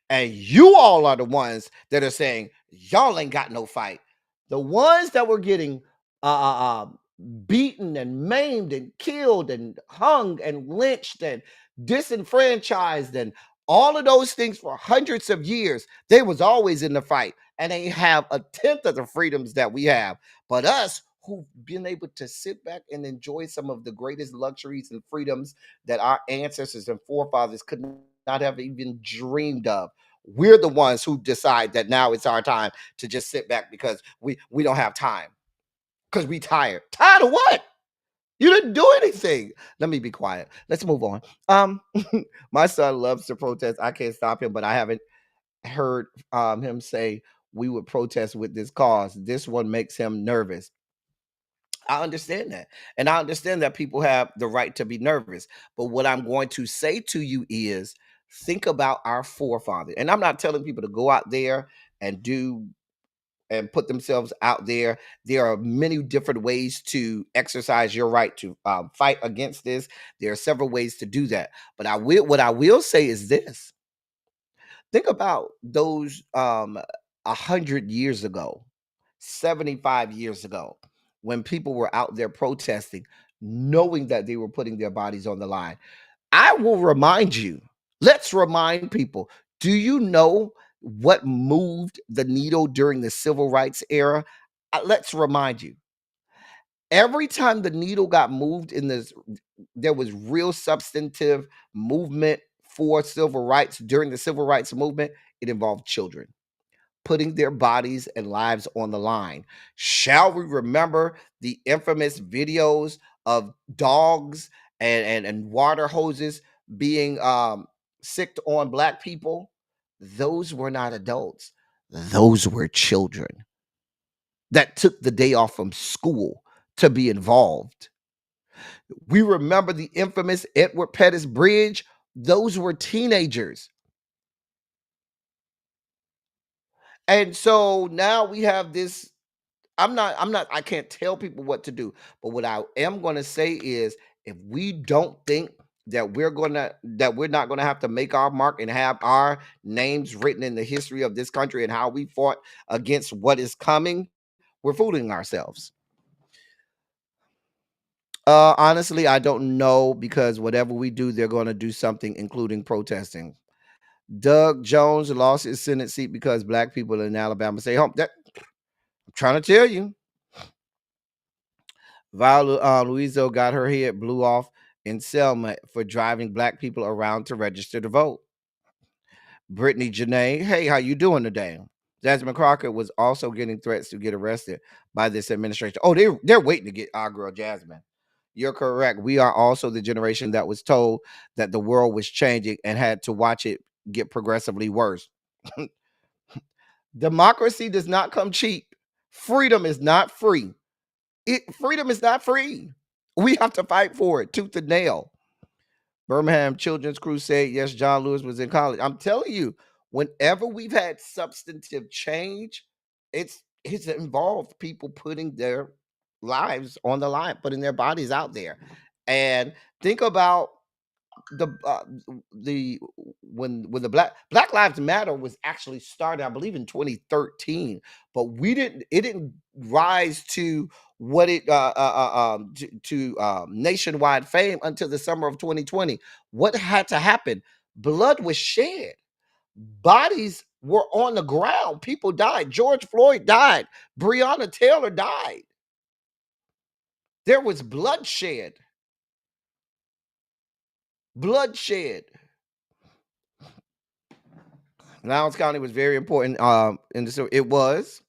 And you all are the ones that are saying, y'all ain't got no fight. The ones that were getting beaten and maimed and killed and hung and lynched and disenfranchised and all of those things for hundreds of years, they was always in the fight, and they have a tenth of the freedoms that we have. But us, who've been able to sit back and enjoy some of the greatest luxuries and freedoms that our ancestors and forefathers could not have even dreamed of, we're the ones who decide that now it's our time to just sit back because we don't have time, because we tired. Tired of what? You didn't do anything. Let me be quiet. Let's move on. My son loves to protest. I can't stop him, but I haven't heard him say we would protest with this cause. This one makes him nervous. I understand that. And I understand that people have the right to be nervous. But what I'm going to say to you is think about our forefathers. And I'm not telling people to go out there and do and put themselves out there. There are many different ways to exercise your right to fight against this. There are several ways to do that. But what I will say is this. Think about those 100 years ago, 75 years ago, when people were out there protesting, knowing that they were putting their bodies on the line. I will remind you, let's remind people, do you know what moved the needle during the civil rights era? Let's remind you. Every time the needle got moved in this, there was real substantive movement for civil rights during the civil rights movement. It involved children putting their bodies and lives on the line. Shall we remember the infamous videos of dogs and water hoses being sicked on black people? Those were not adults. Those were children that took the day off from school to be involved. We remember the infamous Edward Pettus Bridge. Those were teenagers. And so now we have this. I can't tell people what to do. But what I am going to say is if we don't think that we're not going to have to make our mark and have our names written in the history of this country and how we fought against what is coming, we're fooling ourselves. Honestly, I don't know, because whatever we do, they're going to do something, including protesting. Doug Jones lost his Senate seat because black people in Alabama say, "Home." That I'm trying to tell you. Viola Louiso got her head blew off in Selma for driving black people around to register to vote. Brittany Janae, hey, how you doing today? Jasmine Crocker was also getting threats to get arrested by this administration. Oh, they're waiting to get our girl Jasmine. You're correct. We are also the generation that was told that the world was changing and had to watch it get progressively worse. Democracy does not come cheap. Freedom is not free. Freedom is not free. We have to fight for it tooth and nail. Birmingham Children's Crusade. Yes, John Lewis was in college. I'm telling you, whenever we've had substantive change, it's involved people putting their lives on the line, putting their bodies out there. And think about the when the Black Lives Matter was actually started, I believe, in 2013, but it didn't rise to what it to nationwide fame until the summer of 2020. What had to happen? Blood was shed, bodies were on the ground, people died. George Floyd died, Breonna Taylor died. There was bloodshed. Bloodshed. Lowndes County was very important. In the it was.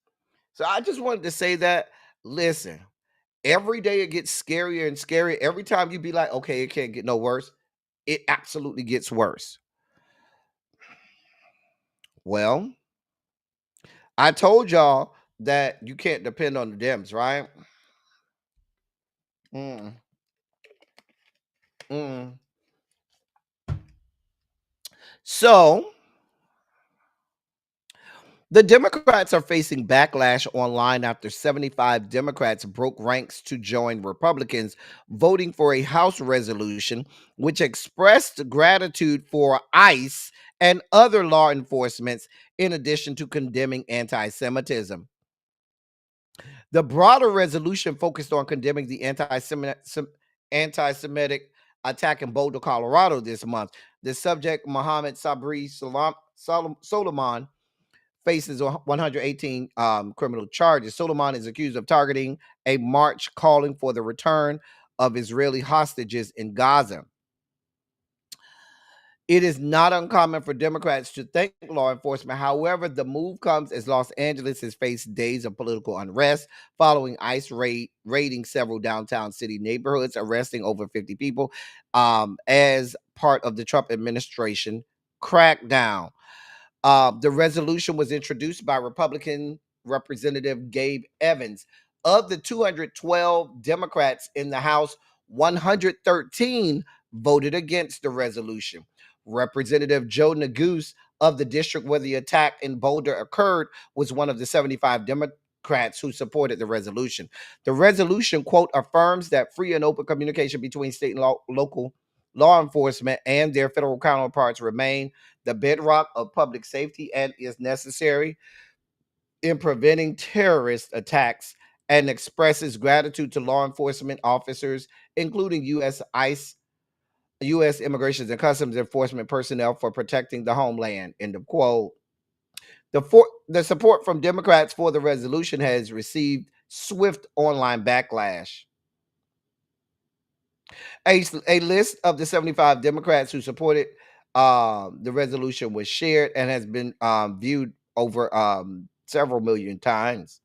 So I just wanted to say that. Listen, every day it gets scarier and scarier. Every time you be like, okay, it can't get no worse, it absolutely gets worse. Well, I told y'all that you can't depend on the Dems, right? Mm. Mm. So the Democrats are facing backlash online after 75 Democrats broke ranks to join Republicans, voting for a House resolution which expressed gratitude for ICE and other law enforcements, in addition to condemning anti Semitism. The broader resolution focused on condemning the anti Semitic attack in Boulder, Colorado this month. The subject, Mohammed Sabri Solomon, faces 118 criminal charges. Solomon is accused of targeting a march calling for the return of Israeli hostages in Gaza. It is not uncommon for Democrats to thank law enforcement. However, the move comes as Los Angeles has faced days of political unrest following ICE raiding several downtown city neighborhoods, arresting over 50 people as part of the Trump administration crackdown. The resolution was introduced by Republican Representative Gabe Evans. Of the 212 Democrats in the House, 113 voted against the resolution. Representative Joe Neguse of the district where the attack in Boulder occurred was one of the 75 Democrats who supported the resolution. The resolution, quote, affirms that free and open communication between state and local law enforcement and their federal counterparts remain the bedrock of public safety and is necessary in preventing terrorist attacks, and expresses gratitude to law enforcement officers, including U.S. ICE, U.S. Immigration and Customs Enforcement personnel, for protecting the homeland. End of quote. The support from Democrats for the resolution has received swift online backlash. A list of the 75 Democrats who supported the resolution was shared and has been viewed over several million times.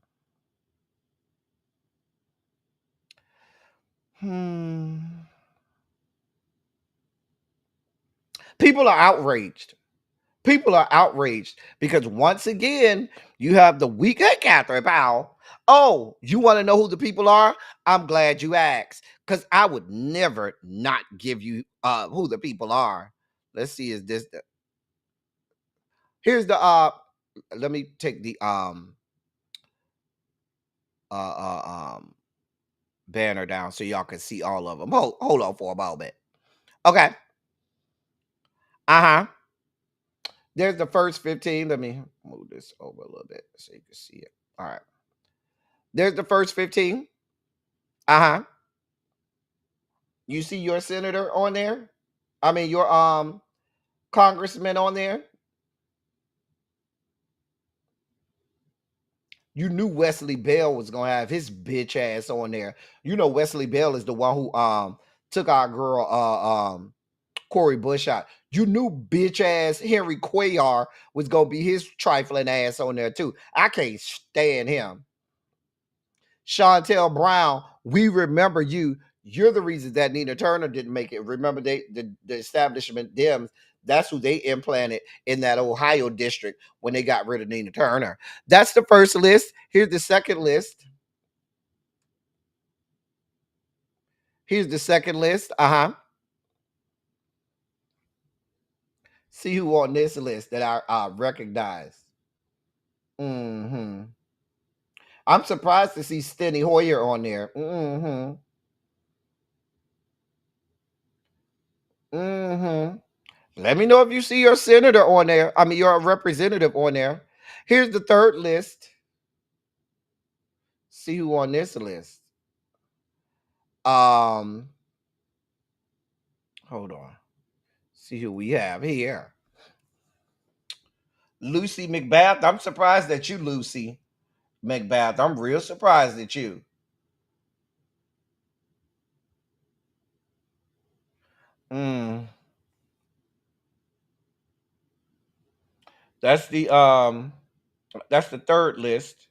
People are outraged. People are outraged because once again, you have the weak. Hey, Catherine Powell. Oh, you want to know who the people are? I'm glad you asked, because I would never not give you who the people are. Let's see, is this the here's the let me take the banner down so y'all can see all of them. Hold on for a moment. Okay. Uh-huh. There's the first 15. Let me move this over a little bit so you can see it. All right. There's the first 15. Uh-huh. You see your senator on there? I mean your congressman on there? You knew Wesley Bell was gonna have his bitch ass on there. You know Wesley Bell is the one who took our girl Corey Bush out. You knew bitch ass Henry Cuellar was gonna be his trifling ass on there too. I can't stand him. Chantel Brown, we remember you. You're the reason that Nina Turner didn't make it. Remember, the establishment Dems, that's who they implanted in that Ohio district when they got rid of Nina Turner. That's the first list. Here's the second list. Here's the second list. Uh-huh. See who on this list that I recognize. Mm-hmm. I'm surprised to see Steny Hoyer on there. Mm-hmm. Mm-hmm. Let me know if you see your senator on there. I mean, your representative on there. Here's the third list. See who on this list. Um, Hold on. See who we have here. Lucy McBath. I'm surprised at you, Lucy McBath. I'm real surprised at you. Mm. That's the third list.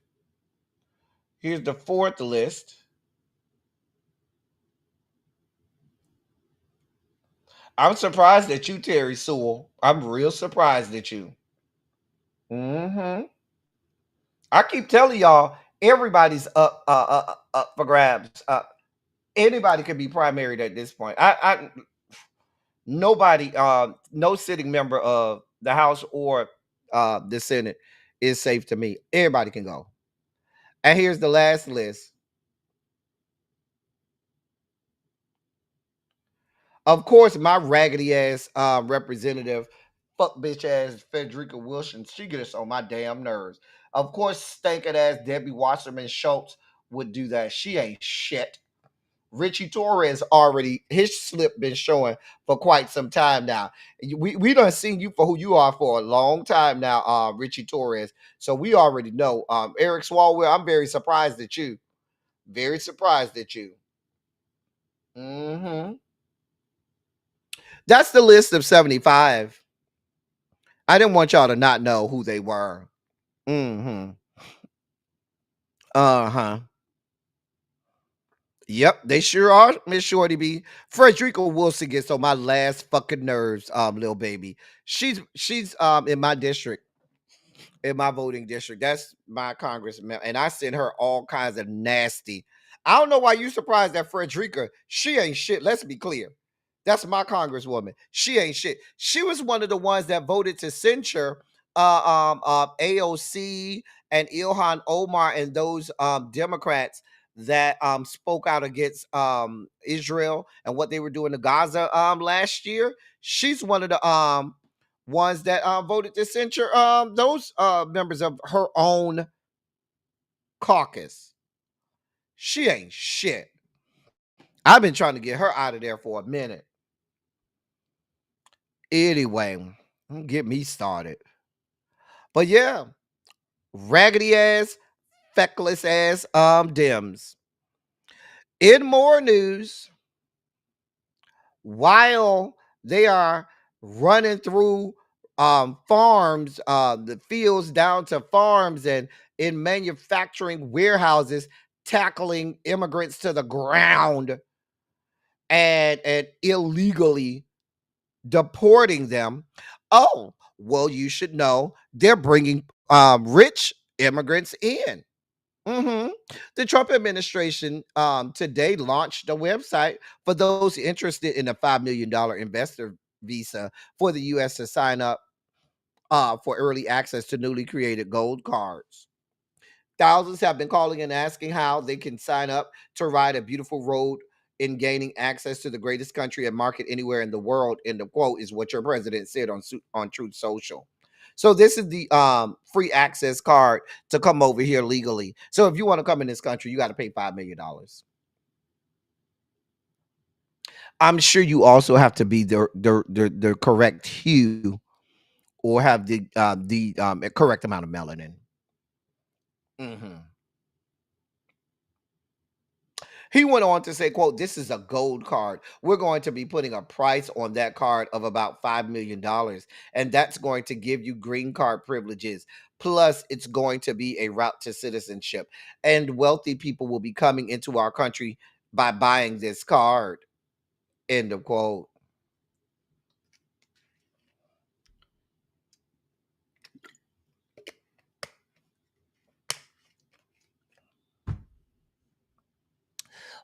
Here's the fourth list. I'm surprised at you, Terry Sewell. I'm real surprised at you. Mm-hmm. I keep telling y'all, everybody's up for grabs. Anybody could be primaried at this point. Nobody, no sitting member of the House or the Senate is safe to me. Everybody can go. And here's the last list. Of course, my raggedy ass representative, fuck bitch ass Frederica Wilson, she gets on my damn nerves. Of course, stinking ass Debbie Wasserman Schultz would do that. She ain't shit. Richie Torres already, his slip been showing for quite some time now. We done seen you for who you are for a long time now, Richie Torres. So we already know. Eric Swalwell, I'm very surprised at you. Very surprised at you. Mm-hmm. That's the list of 75. I didn't want y'all to not know who they were. Mm-hmm. Uh-huh. Yep, they sure are, Miss Shorty B. Frederica Wilson gets on my last fucking nerves, little baby. She's in my district, in my voting district. That's my congressman, and I send her all kinds of nasty. I don't know why you surprised at Frederica. She ain't shit. Let's be clear. That's my congresswoman. She ain't shit. She was one of the ones that voted to censure AOC and Ilhan Omar and those Democrats that spoke out against Israel and what they were doing to Gaza last year. She's one of the ones that voted to censure those members of her own caucus. She ain't shit. I've been trying to get her out of there for a minute. Anyway, don't get me started. But yeah, raggedy ass, feckless ass Dems. In more news, while they are running through farms, the fields down to farms and in manufacturing warehouses, tackling immigrants to the ground and illegally deporting them. Oh, well, you should know they're bringing rich immigrants in. Mm-hmm. The Trump administration today launched a website for those interested in a $5 million investor visa for the U.S. to sign up for early access to newly created gold cards. Thousands have been calling and asking how they can sign up to ride a beautiful road in gaining access to the greatest country and market anywhere in the world. And the quote is what your president said on Truth Social. So this is the free access card to come over here legally. So if you want to come in this country, you got to pay $5 million. I'm sure you also have to be the correct hue or have the correct amount of melanin. Mm-hmm. He went on to say, quote, this is a gold card. We're going to be putting a price on that card of about $5 million. And that's going to give you green card privileges. Plus, it's going to be a route to citizenship. And wealthy people will be coming into our country by buying this card. End of quote.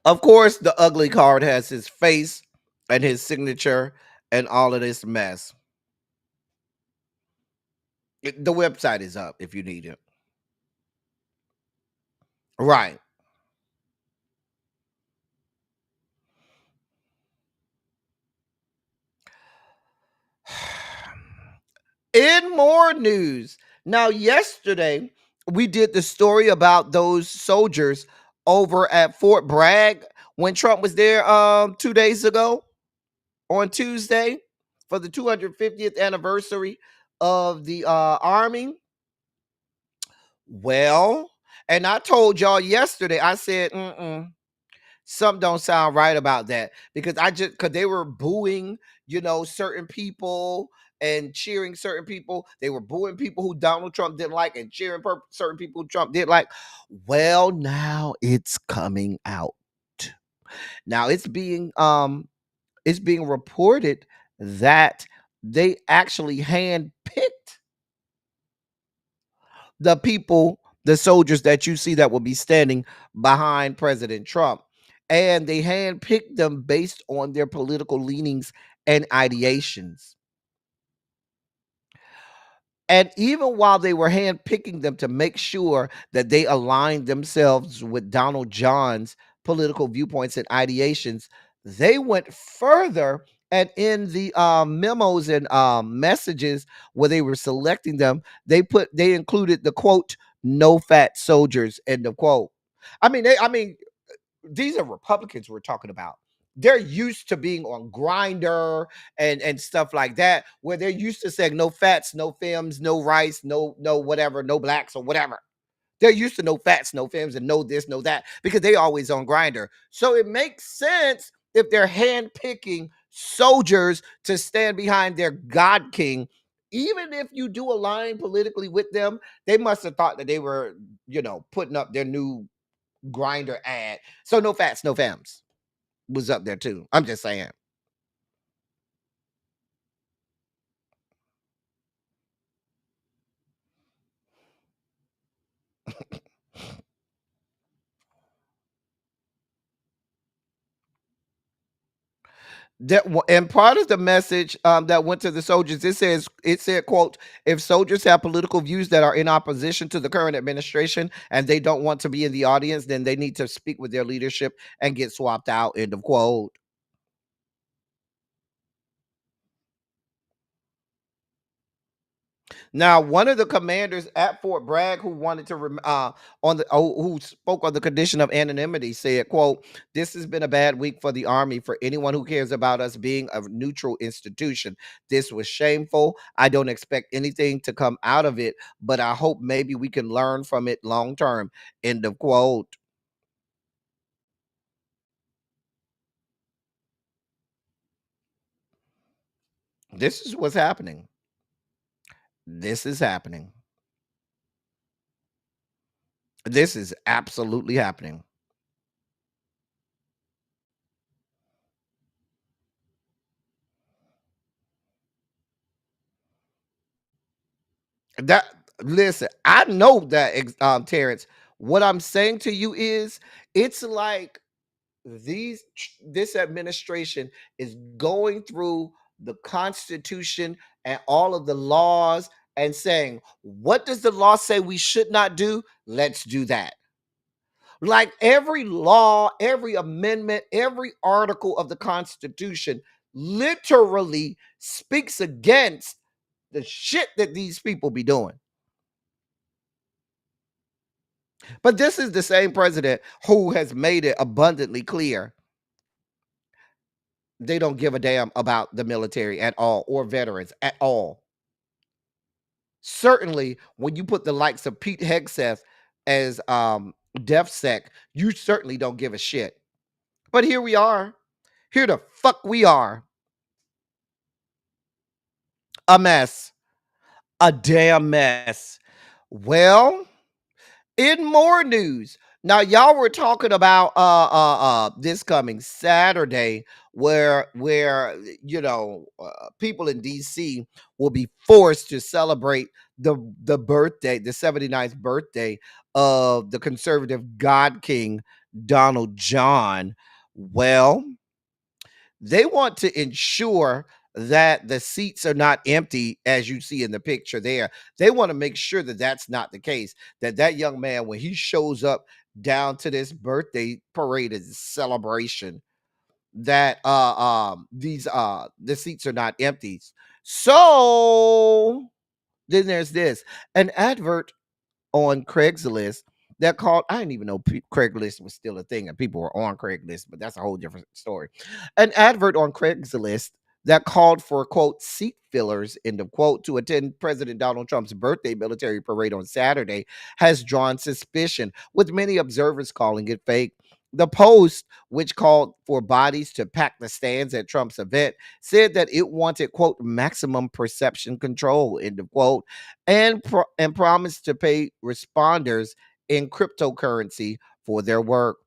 Of course, the ugly card has his face and his signature and all of this mess. The website is up if you need it. Right. In more news, now yesterday we did the story about those soldiers over at Fort Bragg when Trump was there 2 days ago on Tuesday for the 250th anniversary of the Army. Well, and I told y'all yesterday, I said, something don't sound right about that, because because they were booing, certain people and cheering certain people. They were booing people who Donald Trump didn't like and cheering certain people who Trump did like. Well, now it's coming out. Now it's being reported that they actually handpicked the people, the soldiers that you see that will be standing behind President Trump. And they handpicked them based on their political leanings and ideations. And even while they were handpicking them to make sure that they aligned themselves with Donald John's political viewpoints and ideations, they went further. And in the memos and messages where they were selecting them, they included the quote, "no fat soldiers," end of quote. I mean, these are Republicans we're talking about. They're used to being on Grinder and stuff like that, where they're used to saying no fats, no femmes, no rice, no whatever, no blacks or whatever. They're used to no fats, no femmes, and no this, no that, because they always on Grinder. So it makes sense if they're handpicking soldiers to stand behind their God King. Even if you do align politically with them, they must have thought that they were, putting up their new Grinder ad. So no fats, no femmes was up there too. I'm just saying. And part of the message that went to the soldiers, it said, quote, "if soldiers have political views that are in opposition to the current administration and they don't want to be in the audience, then they need to speak with their leadership and get swapped out," end of quote. Now, one of the commanders at Fort Bragg who wanted to who spoke on the condition of anonymity said, quote, "this has been a bad week for the Army, for anyone who cares about us being a neutral institution. This was shameful. I don't expect anything to come out of it, but I hope maybe we can learn from it long term," end of quote. This is what's happening. This is happening. This is absolutely happening. That Listen, I know that Terrence. What I'm saying to you is, it's like this administration is going through the Constitution and all of the laws and saying, what does the law say we should not do? Let's do that. Like every law, every amendment, every article of the Constitution literally speaks against the shit that these people be doing. But this is the same president who has made it abundantly clear they don't give a damn about the military at all or veterans at all. Certainly, when you put the likes of Pete Hegseth as DefSec, you certainly don't give a shit. But here we are. Here the fuck we are. A mess. A damn mess. Well, in more news, now y'all were talking about this coming Saturday, where people in DC will be forced to celebrate the birthday, the 79th birthday of the conservative God King Donald John. Well, they want to ensure that the seats are not empty as you see in the picture there. They want to make sure that that's not the case, that that young man, when he shows up down to this birthday parade and celebration, that these the seats are not empty. So then there's this, an advert on Craigslist that called, I didn't even know Craigslist was still a thing and people were on Craigslist, but that's a whole different story. An advert on Craigslist that called for, quote, seat fillers, end of quote, to attend President Donald Trump's birthday military parade on Saturday has drawn suspicion, with many observers calling it fake. The post, which called for bodies to pack the stands at Trump's event, said that it wanted, quote, maximum perception control, end of quote, and promised to pay responders in cryptocurrency for their work.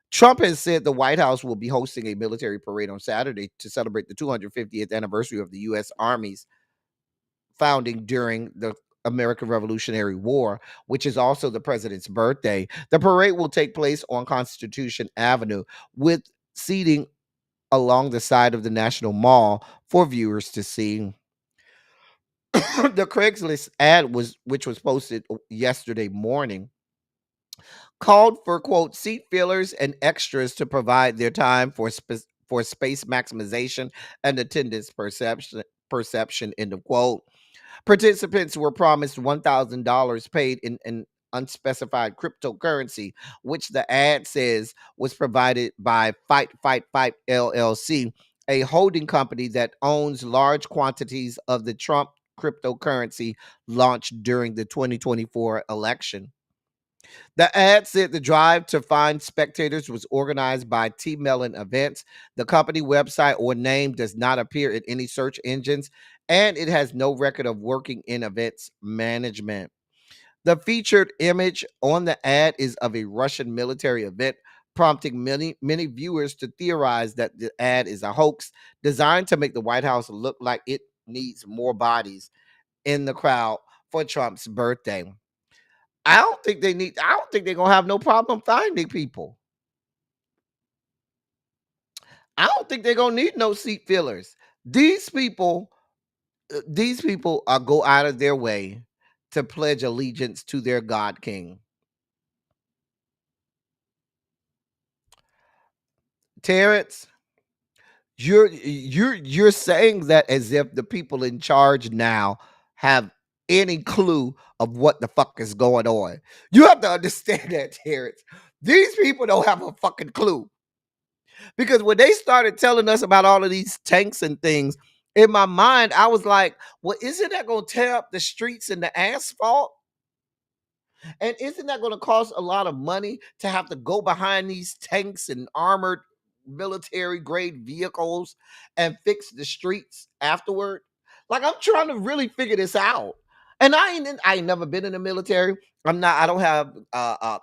Trump has said the White House will be hosting a military parade on Saturday to celebrate the 250th anniversary of the U.S. Army's founding during the American Revolutionary War, which is also the president's birthday. The parade will take place on Constitution Avenue with seating along the side of the National Mall for viewers to see. The Craigslist ad which was posted yesterday morning, called for, quote, seat fillers and extras to provide their time for space maximization and attendance perception, end of quote. Participants were promised $1,000 paid in unspecified cryptocurrency, which the ad says was provided by Fight LLC, a holding company that owns large quantities of the Trump cryptocurrency launched during the 2024 election. The ad said the drive to find spectators was organized by T Mellon Events. The company website or name does not appear in any search engines, and it has no record of working in events management. The featured image on the ad is of a Russian military event, prompting many viewers to theorize that the ad is a hoax designed to make the White House look like it needs more bodies in the crowd for Trump's birthday. I don't think they're gonna have no problem finding people. I don't think they're gonna need no seat fillers. These people, are go out of their way to pledge allegiance to their God King. Terrence, you're saying that as if the people in charge now have any clue of what the fuck is going on. You have to understand that, Terrence. These people don't have a fucking clue. Because when they started telling us about all of these tanks and things, in my mind, I was like, well, isn't that going to tear up the streets and the asphalt? And isn't that going to cost a lot of money to have to go behind these tanks and armored military grade vehicles and fix the streets afterward? Like, I'm trying to really figure this out. And I ain't never been in the military. I don't have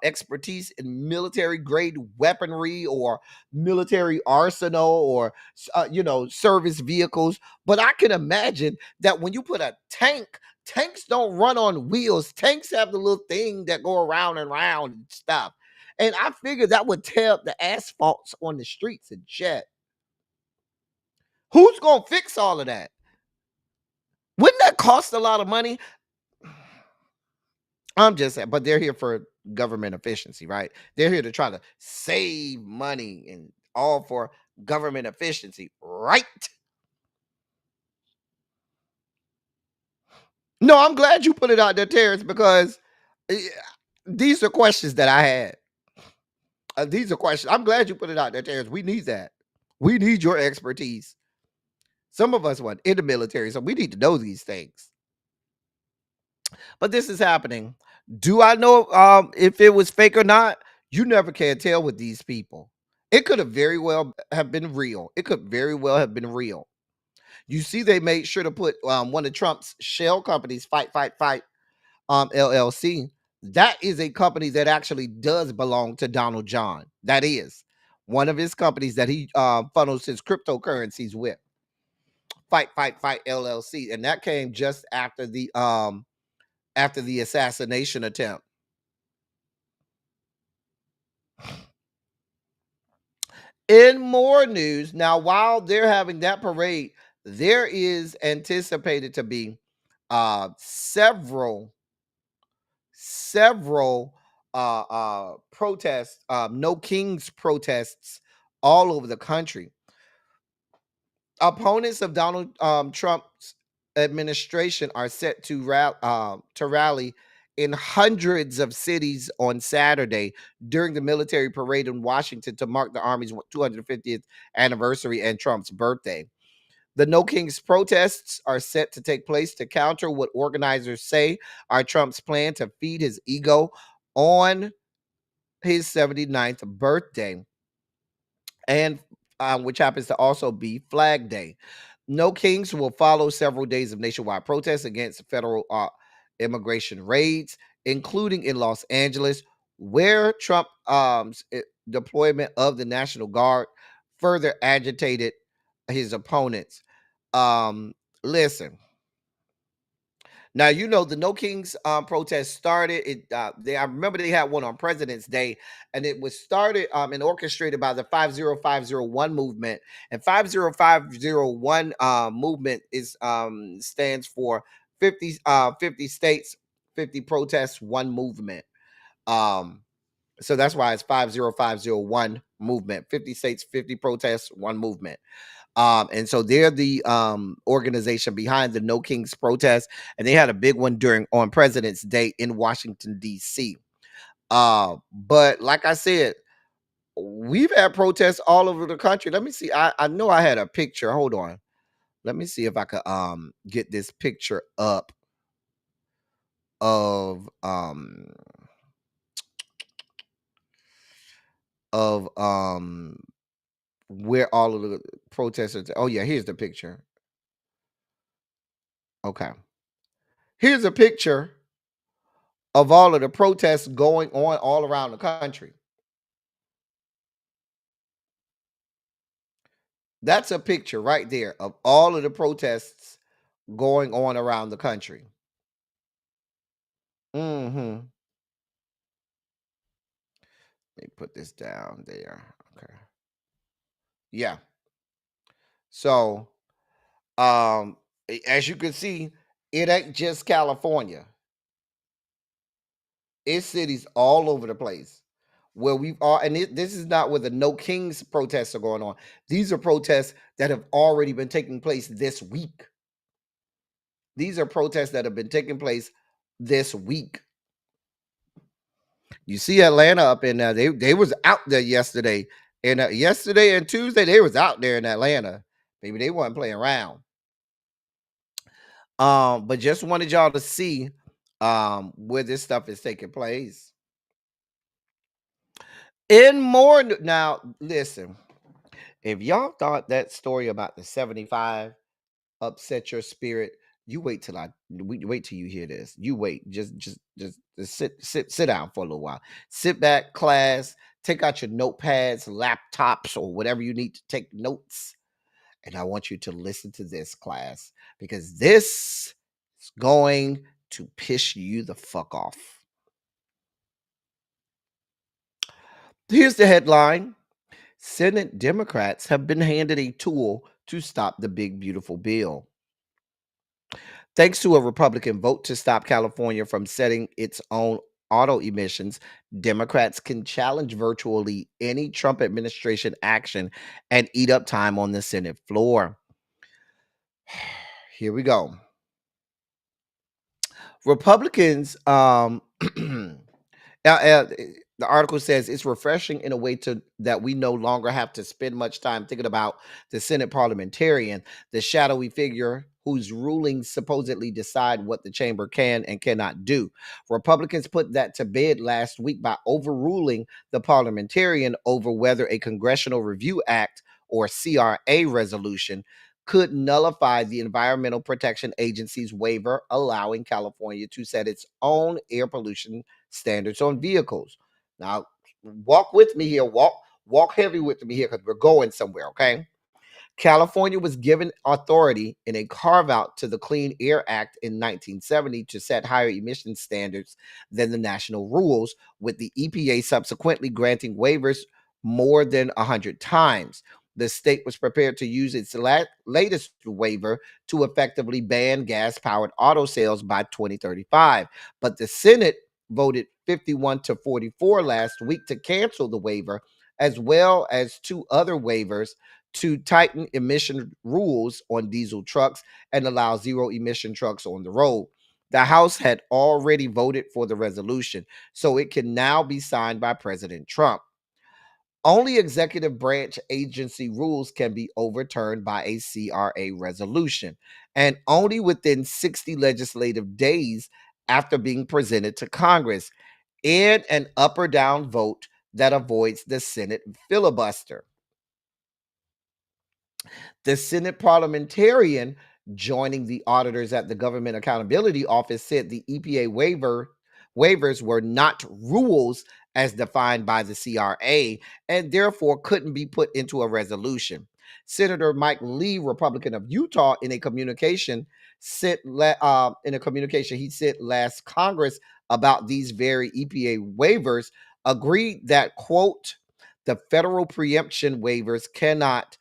expertise in military grade weaponry or military arsenal or service vehicles. But I can imagine that when you put a tanks don't run on wheels. Tanks have the little thing that go around and around and stuff. And I figured that would tear up the asphalts on the streets and shit. Who's gonna fix all of that? Wouldn't that cost a lot of money? I'm just saying, but they're here for government efficiency, right? They're here to try to save money and all for government efficiency, right? No, I'm glad you put it out there, Terrence, because these are questions that I had. These are questions. I'm glad you put it out there, Terrence. We need that. We need your expertise. Some of us went in the military, so we need to know these things. But this is happening. Do I know if it was fake or not? You never can tell with these people. It could have very well have been real. It could very well have been real. You see, they made sure to put one of Trump's shell companies, Fight LLC. That is a company that actually does belong to Donald John. That is one of his companies that he funnels his cryptocurrencies with. Fight LLC, and that came just after the assassination attempt. In more news, now while they're having that parade, there is anticipated to be several protests, no kings protests all over the country. Opponents of Donald Trump's administration are set to rally in hundreds of cities on Saturday during the military parade in Washington to mark the Army's 250th anniversary and Trump's birthday. The No Kings protests are set to take place to counter what organizers say are Trump's plan to feed his ego on his 79th birthday, and which happens to also be Flag Day. No Kings will follow several days of nationwide protests against federal immigration raids, including in Los Angeles, where Trump's deployment of the National Guard further agitated his opponents. Listen. Now you know the No Kings protest started. I remember they had one on President's Day, and it was started and orchestrated by the 50501 movement. And 50501 movement is stands for 50 states, 50 protests, one movement. So that's why it's 50501 movement. 50 states, 50 protests, one movement. And so they're the organization behind the No Kings protest, and they had a big one on President's Day in Washington, D.C. But like I said, we've had protests all over the country. Let me see. I know I had a picture. Hold on. Let me see if I could get this picture up of where all of the protesters. Oh yeah, here's the picture. Okay. Here's a picture of all of the protests going on all around the country. That's a picture right there of all of the protests going on around the country. Let me put this down there. Okay. Yeah. So, as you can see, it ain't just California. It's cities all over the place where we've all, and this is not where the No Kings protests are going on. These are protests that have already been taking place this week. These are protests that have been taking place this week. You see Atlanta up in there. They was out there yesterday. And yesterday and Tuesday, they was out there in Atlanta. Maybe they weren't playing around. But just wanted y'all to see where this stuff is taking place. In more now, listen. If y'all thought that story about the 75 upset your spirit, you wait till you hear this. You wait. Just sit down for a little while. Sit back, class, take out your notepads, laptops, or whatever you need to take notes. And I want you to listen to this, class, because this is going to piss you the fuck off. Here's the headline. Senate Democrats have been handed a tool to stop the big, beautiful bill. Thanks to a Republican vote to stop California from setting its own auto emissions, Democrats can challenge virtually any Trump administration action and eat up time on the Senate floor. Here we go. Republicans, the article says it's refreshing in a way that we no longer have to spend much time thinking about the Senate parliamentarian, the shadowy figure whose rulings supposedly decide what the chamber can and cannot do. Republicans put that to bed last week by overruling the parliamentarian over whether a Congressional Review Act or CRA resolution could nullify the Environmental Protection Agency's waiver allowing California to set its own air pollution standards on vehicles. Now, walk with me here. Walk heavy with me here because we're going somewhere, okay? California was given authority in a carve-out to the Clean Air Act in 1970 to set higher emission standards than the national rules, with the EPA subsequently granting waivers more than 100 times. The state was prepared to use its latest waiver to effectively ban gas-powered auto sales by 2035, but the Senate voted 51 to 44 last week to cancel the waiver, as well as two other waivers to tighten emission rules on diesel trucks and allow zero emission trucks on the road. The House had already voted for the resolution, so it can now be signed by President Trump. Only executive branch agency rules can be overturned by a CRA resolution, and only within 60 legislative days after being presented to Congress in an up or down vote that avoids the Senate filibuster. The Senate parliamentarian joining the auditors at the Government Accountability Office said the EPA waivers were not rules as defined by the CRA and therefore couldn't be put into a resolution. Senator Mike Lee, Republican of Utah, in a communication he sent last Congress about these very EPA waivers, agreed that, quote, the federal preemption waivers cannot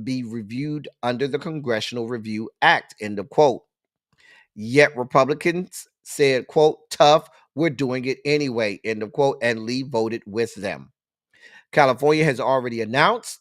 be reviewed under the Congressional Review Act, end of quote. Yet Republicans said, quote, tough, we're doing it anyway, end of quote, and Lee voted with them. California has already announced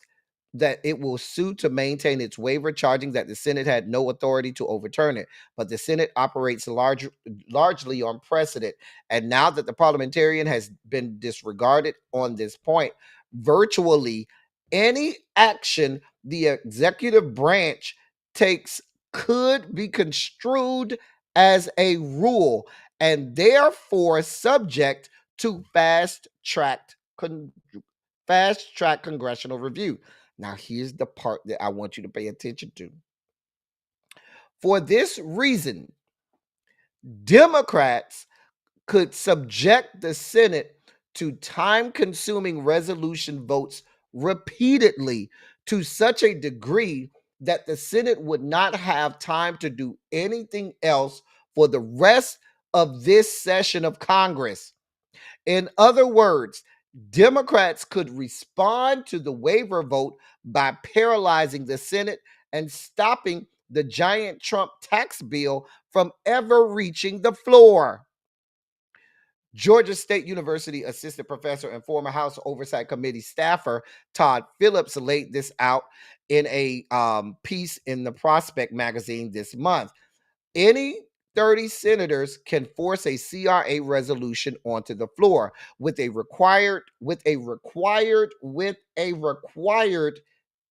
that it will sue to maintain its waiver, charging that the Senate had no authority to overturn it. But the Senate operates largely on precedent. And now that the parliamentarian has been disregarded on this point, virtually any action the executive branch takes could be construed as a rule and therefore subject to fast-track congressional review. Now, here's the part that I want you to pay attention to. For this reason, Democrats could subject the Senate to time-consuming resolution votes repeatedly to such a degree that the Senate would not have time to do anything else for the rest of this session of Congress. In other words, Democrats could respond to the waiver vote by paralyzing the Senate and stopping the giant Trump tax bill from ever reaching the floor. Georgia State University assistant professor and former House Oversight Committee staffer Todd Phillips laid this out in a piece in the Prospect magazine this month. Any 30 senators can force a CRA resolution onto the floor with a required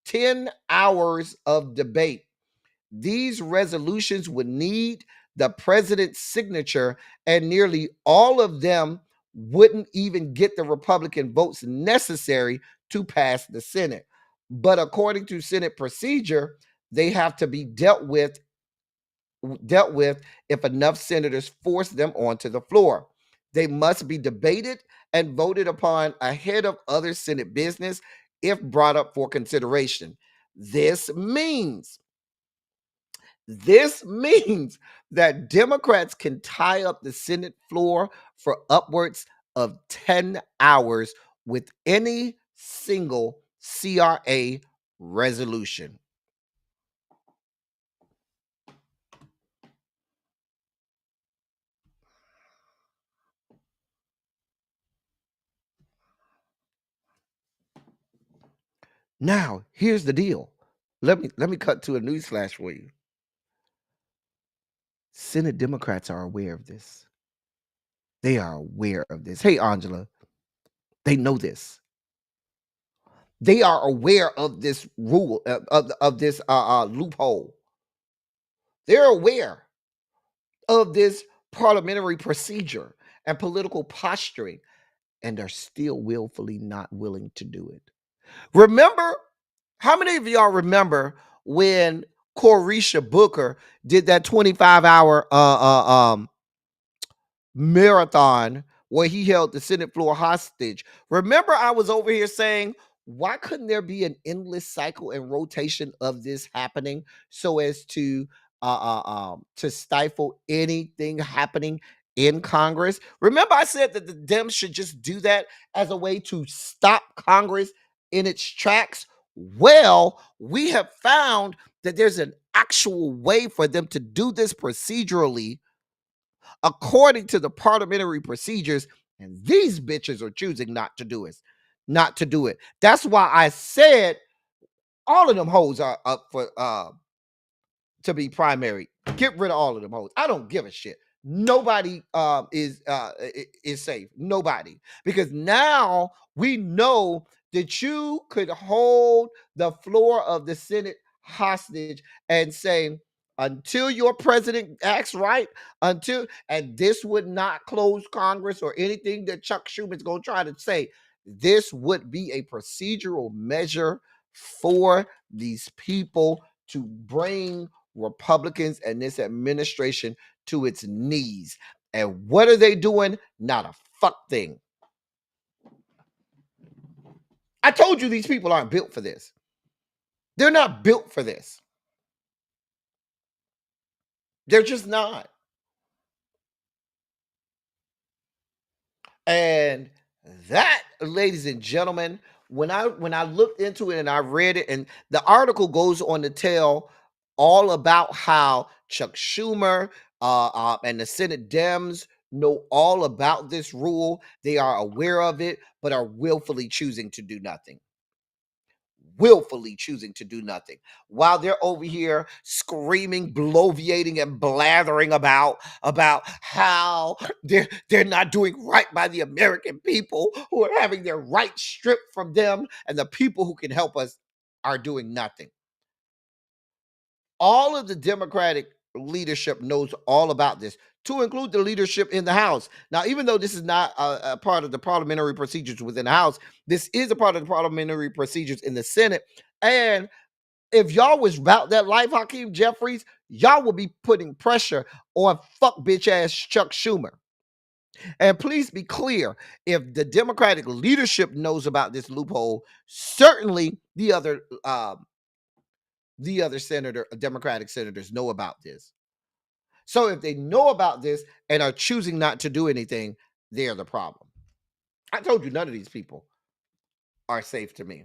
10 hours of debate. These resolutions would need the president's signature, and nearly all of them wouldn't even get the Republican votes necessary to pass the Senate. But according to Senate procedure, they have to be dealt with if enough senators force them onto the floor. They must be debated and voted upon ahead of other Senate business if brought up for consideration. This means that Democrats can tie up the Senate floor for upwards of 10 hours with any single CRA resolution. Now, here's the deal. Let me cut to a news flash for you. Senate Democrats are aware of this. They are aware of this. Hey, Angela, they know this. They are aware of this rule, of this loophole. They're aware of this parliamentary procedure and political posturing, and are still willfully not willing to do it. Remember, how many of y'all remember when Corisha Booker did that 25-hour marathon where he held the Senate floor hostage? Remember, I was over here saying, why couldn't there be an endless cycle and rotation of this happening so as to stifle anything happening in Congress? Remember, I said that the Dems should just do that as a way to stop Congress in its tracks Well, we have found that there's an actual way for them to do this procedurally according to the parliamentary procedures, and these bitches are choosing not to do it. Not to do it. That's why I said all of them hoes are up for to be primary. Get rid of all of them hoes. I don't give a shit. Nobody is safe. Nobody. Because now we know that you could hold the floor of the Senate hostage and say, until your president acts right, and this would not close Congress or anything that Chuck Schumer's going to try to say. This would be a procedural measure for these people to bring Republicans and this administration to its knees. And what are they doing? Not a fuck thing. I told you these people aren't built for this. They're not built for this. They're just not. And that, ladies and gentlemen, when I looked into it and I read it, and the article goes on to tell all about how Chuck Schumer and the Senate Dems know all about this rule. They are aware of it, but are willfully choosing to do nothing. Willfully choosing to do nothing while they're over here screaming, bloviating, and blathering about how they're not doing right by the American people who are having their rights stripped from them, and the people who can help us are doing nothing. All of the Democratic leadership knows all about this, to include the leadership in the House. Now, even though this is not a part of the parliamentary procedures within the House, this is a part of the parliamentary procedures in the Senate. And if y'all was about that life, Hakeem Jeffries, y'all would be putting pressure on fuck bitch ass Chuck Schumer. And please be clear, if the Democratic leadership knows about this loophole, certainly the other Democratic senators know about this. So if they know about this and are choosing not to do anything, they're the problem. I told you none of these people are safe to me.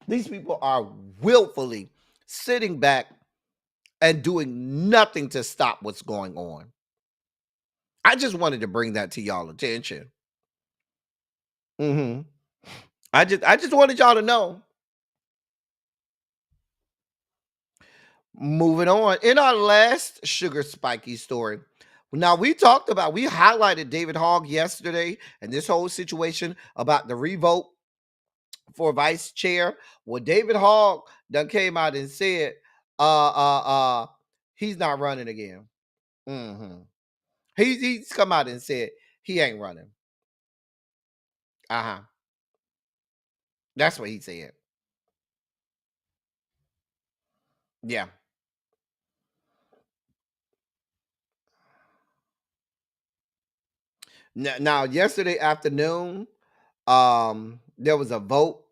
These people are willfully sitting back and doing nothing to stop what's going on. I just wanted to bring that to y'all attention. I just wanted y'all to know. Moving on. In our last sugar spiky story, now we highlighted David Hogg yesterday and this whole situation about the revote for vice chair. Well, David Hogg done came out and said he's not running again. He's come out and said he ain't running. That's what he said. Yeah. Now yesterday afternoon, there was a vote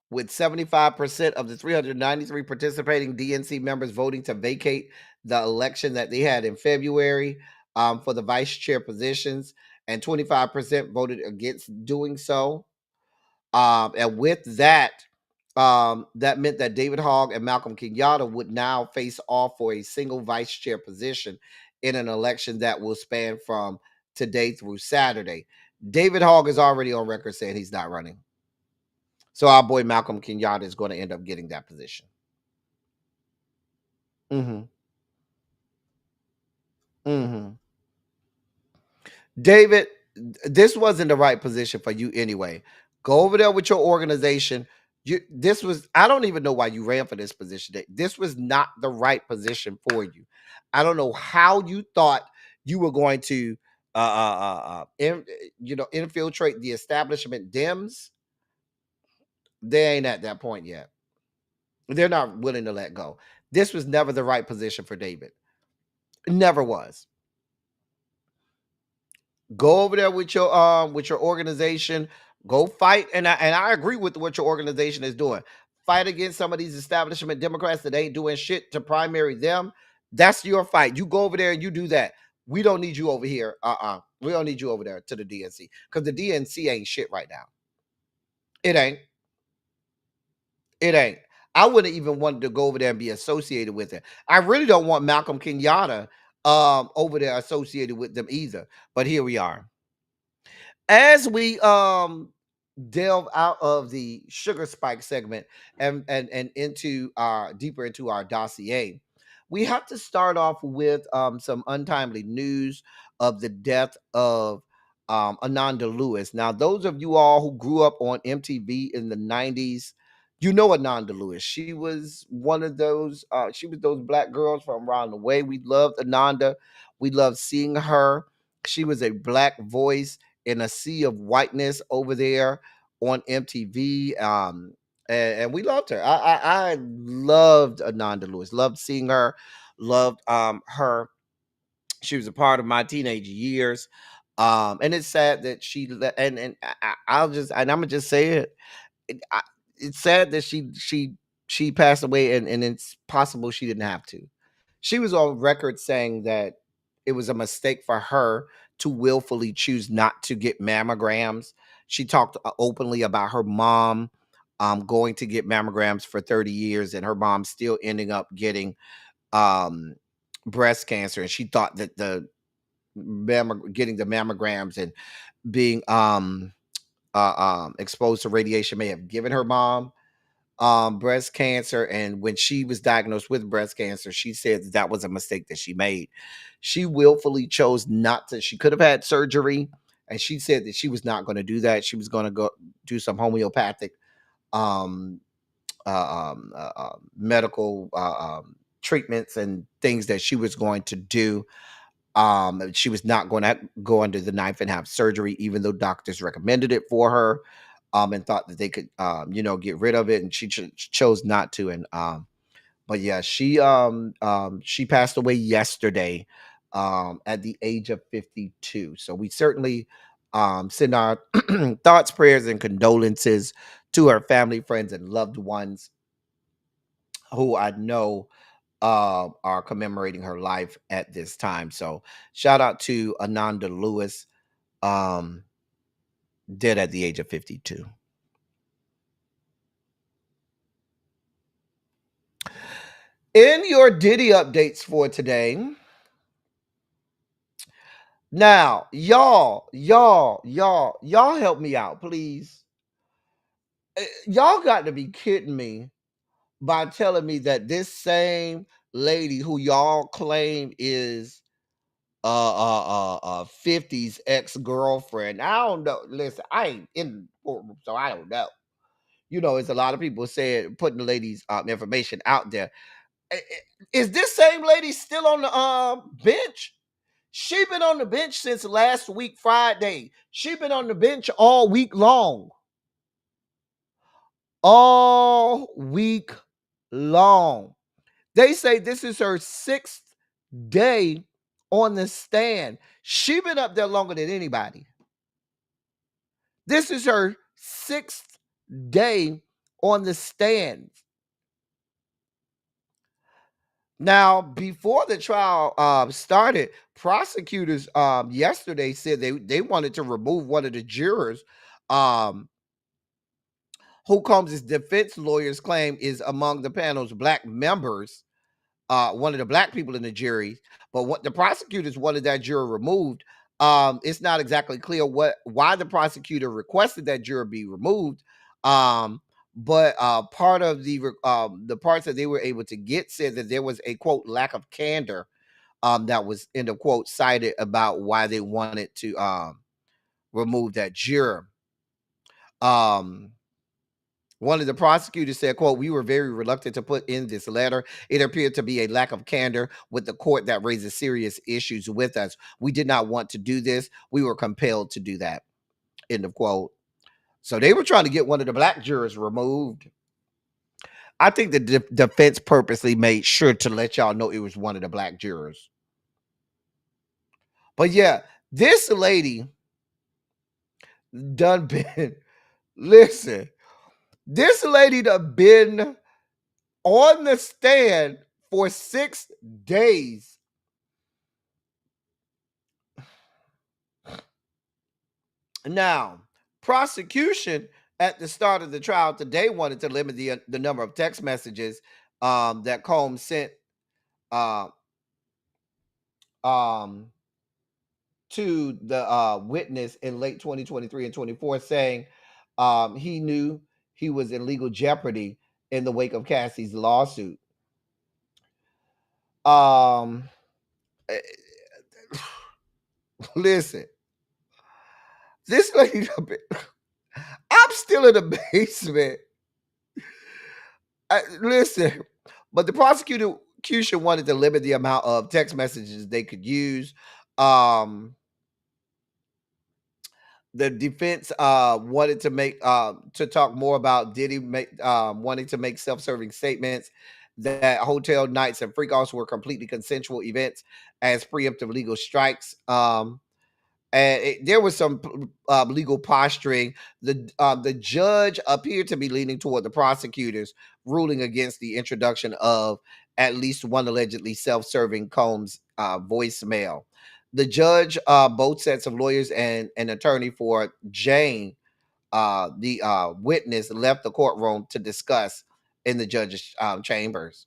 with 75% of the 393 participating DNC members voting to vacate the election that they had in February for the vice chair positions, and 25% voted against doing so. And with that, that meant that David Hogg and Malcolm Kenyatta would now face off for a single vice chair position in an election that will span from today through Saturday. David Hogg is already on record saying he's not running. So our boy Malcolm Kenyatta is going to end up getting that position. David, this wasn't the right position for you anyway. Go over there with your organization. I don't even know why you ran for this position. This was not the right position for you. I don't know how you thought you were going to infiltrate the establishment Dems. They ain't at that point yet. They're not willing to let go. This was never the right position for David. It never was. Go over there with your organization. Go fight, and I agree with what your organization is doing. Fight against some of these establishment Democrats that ain't doing shit to primary them. That's your fight. You go over there and you do that. We don't need you over here. We don't need you over there to the DNC because the DNC ain't shit right now. It ain't. It ain't. I wouldn't even want to go over there and be associated with it. I really don't want Malcolm Kenyatta over there associated with them either. But here we are. As we delve out of the sugar spike segment and into our deeper into our dossier, we have to start off with some untimely news of the death of Ananda Lewis. Now, those of you all who grew up on MTV in the 90s, you know Ananda Lewis. She was one of those, she was those black girls from around the way. We loved Ananda. We loved seeing her. She was a black voice in a sea of whiteness over there on MTV. And we loved her. I loved Ananda Lewis, loved seeing her, loved her. She was a part of my teenage years. And it's sad that I'm gonna just say it. It's sad that she passed away, and it's possible she didn't have to. She was on record saying that it was a mistake for her to willfully choose not to get mammograms. She talked openly about her mom going to get mammograms for 30 years and her mom still ending up getting um, breast cancer. And she thought that getting the mammograms and being exposed to radiation may have given her mom breast cancer. And when she was diagnosed with breast cancer, she said that was a mistake that she made. She willfully chose not to. She could have had surgery, and she said that she was not going to do that. She was going to go do some homeopathic um, medical treatments and things that she was going to do. She was not going to go under the knife and have surgery, even though doctors recommended it for her, and thought that they could, get rid of it. And she chose not to. And, but yeah, she passed away yesterday, at the age of 52. So we certainly, send our thoughts, prayers, and condolences to her family, friends, and loved ones who I know are commemorating her life at this time. So shout out to Ananda Lewis, um, dead at the age of 52. In your Diddy updates for today, now y'all help me out, please. Y'all got to be kidding me by telling me that this same lady who y'all claim is 50's ex-girlfriend. I don't know. Listen, I ain't in the courtroom, so I don't know. It's a lot of people saying putting the lady's information out there. Is this same lady still on the bench? She been on the bench since last week Friday. She been on the bench all week long. All week long. They say this is her 6th day on the stand. She been up there longer than anybody. This is her 6th day on the stand. Now, before the trial started, prosecutors yesterday said they wanted to remove one of the jurors, who Combs' defense lawyers claim is among the panel's black members, one of the black people in the jury. But what the prosecutors wanted that juror removed. It's not exactly clear why the prosecutor requested that juror be removed. But part of the parts that they were able to get said that there was a quote lack of candor that was end of quote cited about why they wanted to remove that juror. One of the prosecutors said, quote, "We were very reluctant to put in this letter. It appeared to be a lack of candor with the court that raises serious issues with us. We did not want to do this. We were compelled to do that." End of quote. So they were trying to get one of the black jurors removed. I think the defense purposely made sure to let y'all know it was one of the black jurors. But yeah, this lady done been, listen, this lady done been on the stand for 6 days. Now, prosecution at the start of the trial today wanted to limit the number of text messages that Combs sent uh, um, to the witness in late 2023 and 24, saying he knew he was in legal jeopardy in the wake of Cassie's lawsuit. Um, eh, listen, this lady, I'm still in the basement. Listen, but the prosecution wanted to limit the amount of text messages they could use. The defense wanted to make to talk more about Diddy wanting to make self-serving statements that hotel nights and freakouts were completely consensual events as preemptive legal strikes. And there was some legal posturing. The judge appeared to be leaning toward the prosecutors, ruling against the introduction of at least one allegedly self-serving Combs voicemail. The judge, both sets of lawyers and an attorney for Jane, the witness, left the courtroom to discuss in the judge's chambers.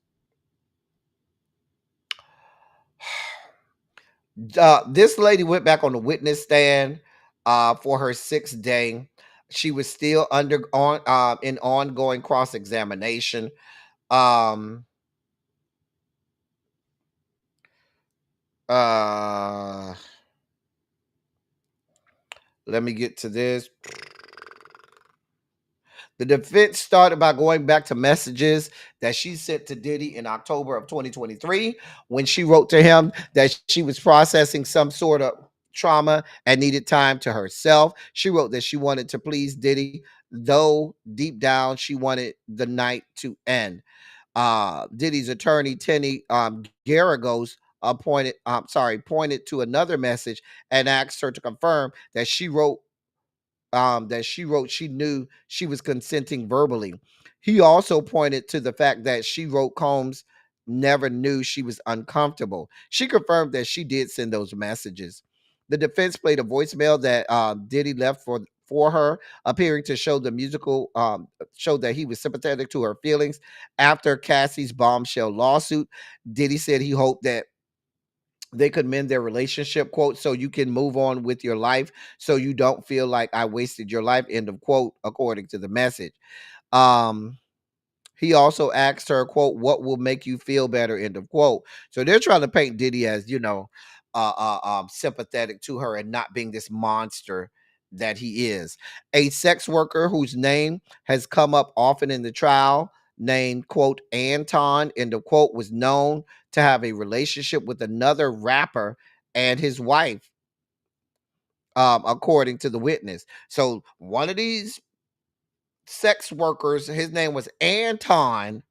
This lady went back on the witness stand for her sixth day. She was still in ongoing cross examination. Um, let me get to this. The defense started by going back to messages that she sent to Diddy in October of 2023 when she wrote to him that she was processing some sort of trauma and needed time to herself. She wrote that she wanted to please Diddy, though deep down she wanted the night to end. Diddy's attorney, Tenny Garagos, pointed to another message and asked her to confirm that she knew she was consenting verbally. He also pointed to the fact that she wrote Combs never knew she was uncomfortable. She confirmed that she did send those messages. The defense played a voicemail that Diddy left for her, appearing to show that he was sympathetic to her feelings after Cassie's bombshell lawsuit. Diddy said he hoped that they could mend their relationship, quote, so you can move on with your life, so you don't feel like I wasted your life, end of quote, according to the message. He also asked her, quote, what will make you feel better, end of quote. So they're trying to paint Diddy as, sympathetic to her and not being this monster that he is. A sex worker whose name has come up often in the trial, named, quote, Anton, end of quote, was known to have a relationship with another rapper and his wife, according to the witness. So one of these sex workers, his name was Anton.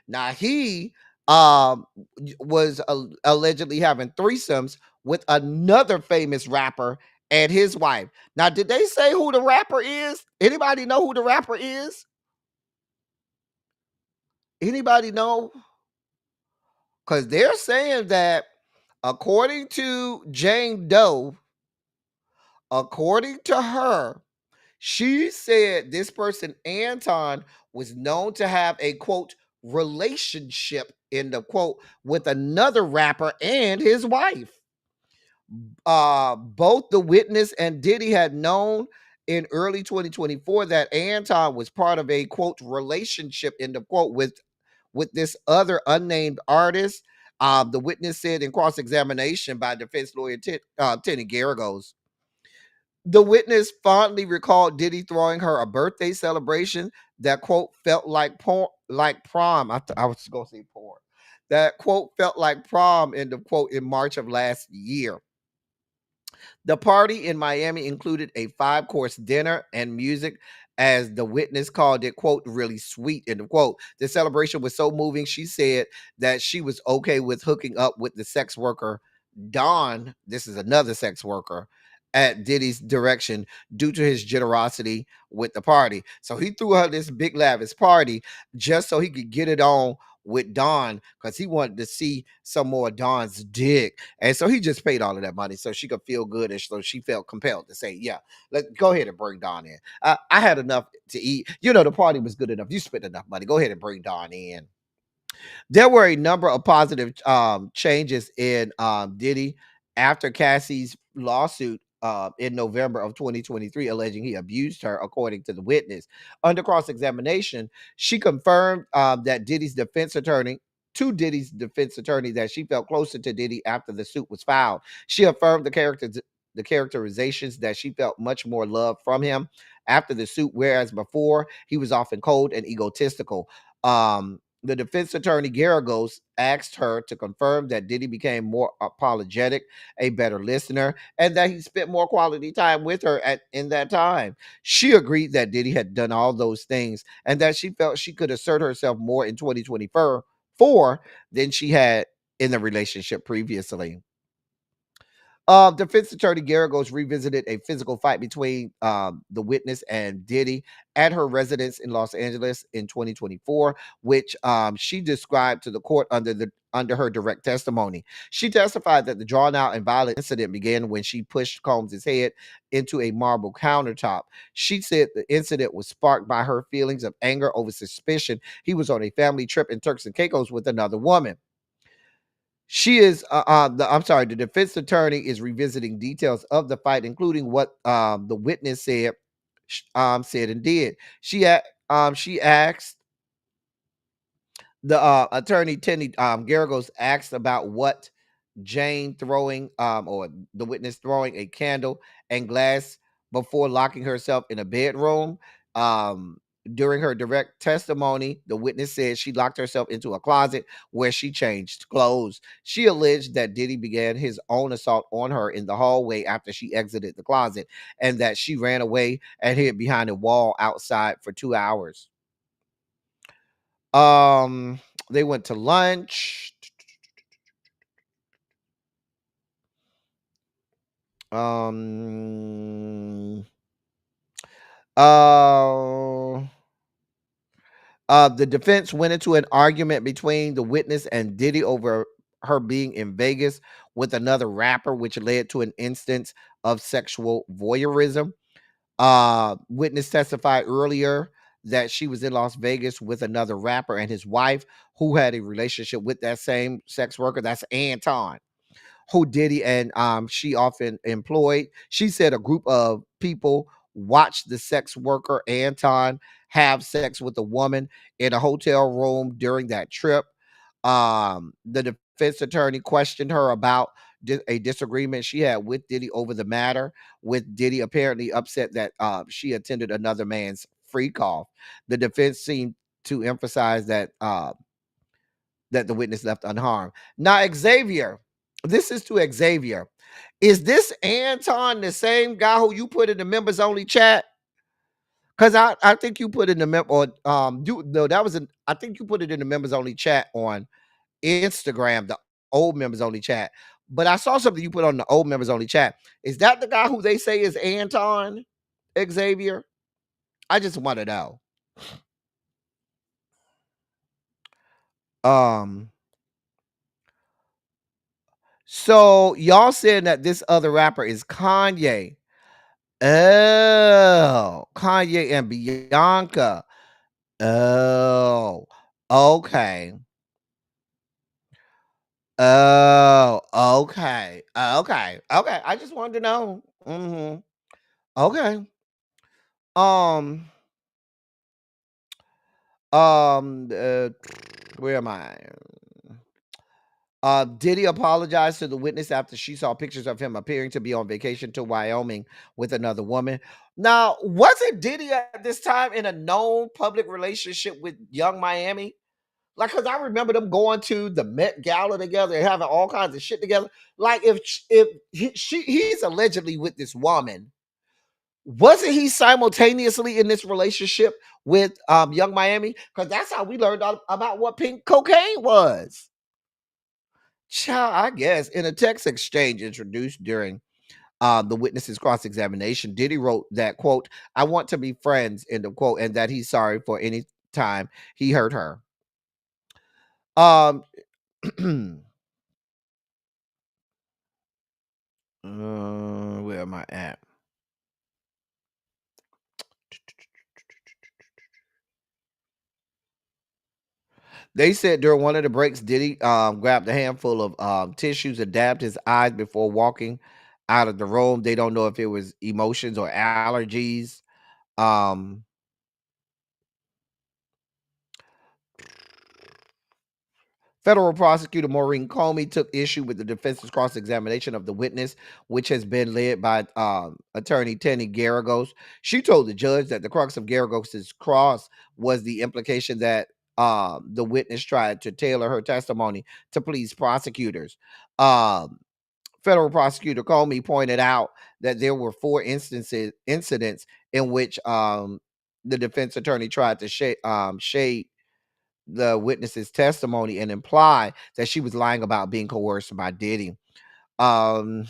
Now he was allegedly having threesomes with another famous rapper and his wife. Now, did they say who the rapper is? Anybody know who the rapper is? Anybody know? Because they're saying that according to Jane Doe, according to her, she said this person, Anton, was known to have a, quote, relationship, end of quote, with another rapper and his wife. Both the witness and Diddy had known in early 2024 that Anton was part of a, quote, relationship, end of quote, with this other unnamed artist. The witness said in cross-examination by defense lawyer Tenny Garagos. The witness fondly recalled Diddy throwing her a birthday celebration that, quote, felt like prom. I was going to say porn. That, quote, felt like prom, end of quote, in March of last year. The party in Miami included a 5-course dinner and music, as the witness called it, quote, really sweet, end of quote. The celebration was so moving, she said that she was okay with hooking up with the sex worker, Don. This is another sex worker at Diddy's direction due to his generosity with the party. So he threw her this big lavish party just so he could get it on with Dawn because he wanted to see some more of Dawn's dick. And so he just paid all of that money so she could feel good. And so she felt compelled to say, yeah, let's go ahead and bring Dawn in. I had enough to eat. You know, the party was good enough. You spent enough money. Go ahead and bring Dawn in. There were a number of positive changes in Diddy after Cassie's lawsuit in November of 2023, alleging he abused her, according to the witness. Under cross examination, she confirmed that Diddy's defense attorney that she felt closer to Diddy after the suit was filed. She affirmed the characterizations that she felt much more love from him after the suit, whereas before he was often cold and egotistical. The defense attorney Garagos asked her to confirm that Diddy became more apologetic, a better listener, and that he spent more quality time with her in that time. She agreed that Diddy had done all those things and that she felt she could assert herself more in 2024 than she had in the relationship previously. Defense attorney Garagos revisited a physical fight between the witness and Diddy at her residence in Los Angeles in 2024, which she described to the court under her direct testimony. She testified that the drawn out and violent incident began when she pushed Combs' head into a marble countertop. She said the incident was sparked by her feelings of anger over suspicion he was on a family trip in Turks and Caicos with another woman. The defense attorney is revisiting details of the fight, including what the witness said and did. She asked the attorney Tenny Garagos asked about what Jane throwing or the witness throwing a candle and glass before locking herself in a bedroom. During her direct testimony, the witness said she locked herself into a closet where she changed clothes. She alleged that Diddy began his own assault on her in the hallway after she exited the closet, and that she ran away and hid behind a wall outside for 2 hours. They went to lunch. Uh, the defense went into an argument between the witness and Diddy over her being in Vegas with another rapper, which led to an instance of sexual voyeurism. Witness testified earlier that she was in Las Vegas with another rapper and his wife, who had a relationship with that same sex worker. That's Anton, who Diddy and she often employed. She said a group of people watched the sex worker Anton have sex with a woman in a hotel room during that trip. The defense attorney questioned her about a disagreement she had with Diddy over the matter, with Diddy apparently upset that she attended another man's freak off. The defense seemed to emphasize that the witness left unharmed. Now, Xavier, this is to Xavier. Is this Anton the same guy who you put in the members only chat? Because I think you put in the I think you put it in the members only chat on Instagram, the old members only chat. But I saw something you put on the old members only chat. Is that the guy who they say is Anton Xavier? I just want to know. So y'all saying that this other rapper is Kanye. Oh, Kanye and Bianca. Oh, okay. Oh, okay. Okay. Okay. I just wanted to know. Okay. Um, where am I? Diddy apologized to the witness after she saw pictures of him appearing to be on vacation to Wyoming with another woman. Now, wasn't Diddy at this time in a known public relationship with Young Miami? Like, because I remember them going to the Met Gala together and having all kinds of shit together. Like, he's allegedly with this woman, wasn't he simultaneously in this relationship with Young Miami? Because that's how we learned about what pink cocaine was. Child, I guess in a text exchange introduced during the witness's cross-examination, Diddy wrote that, quote, "I want to be friends," end of quote, and that he's sorry for any time he hurt her. Um, where am I at? They said during one of the breaks, Diddy grabbed a handful of tissues and dabbed his eyes before walking out of the room. They don't know if it was emotions or allergies. Um, Federal prosecutor Maureen Comey took issue with the defense's cross-examination of the witness, which has been led by attorney Tenny Garagos. She told the judge that the crux of Garagos's cross was the implication that the witness tried to tailor her testimony to please prosecutors. Um, Federal prosecutor Comey pointed out that there were four incidents in which the defense attorney tried to shade the witness's testimony and imply that she was lying about being coerced by Diddy. Um,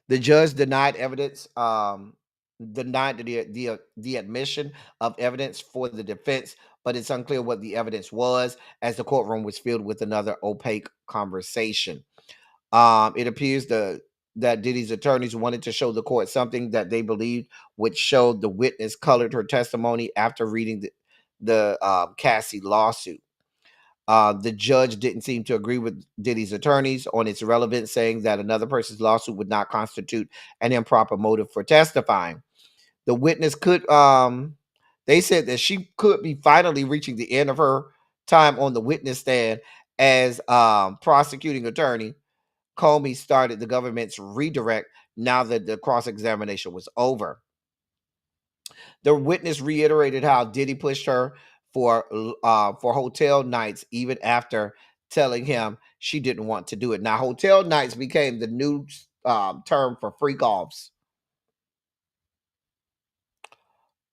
the judge denied evidence, denied the admission of evidence for the defense, but it's unclear what the evidence was, as the courtroom was filled with another opaque conversation. It appears that Diddy's attorneys wanted to show the court something that they believed would show the witness colored her testimony after reading the Cassie lawsuit. The judge didn't seem to agree with Diddy's attorneys on its relevance, saying that another person's lawsuit would not constitute an improper motive for testifying. The witness could, they said that she could be finally reaching the end of her time on the witness stand as prosecuting attorney Comey started the government's redirect now that the cross-examination was over. The witness reiterated how Diddy pushed her for hotel nights even after telling him she didn't want to do it. Now, hotel nights became the new term for freak offs.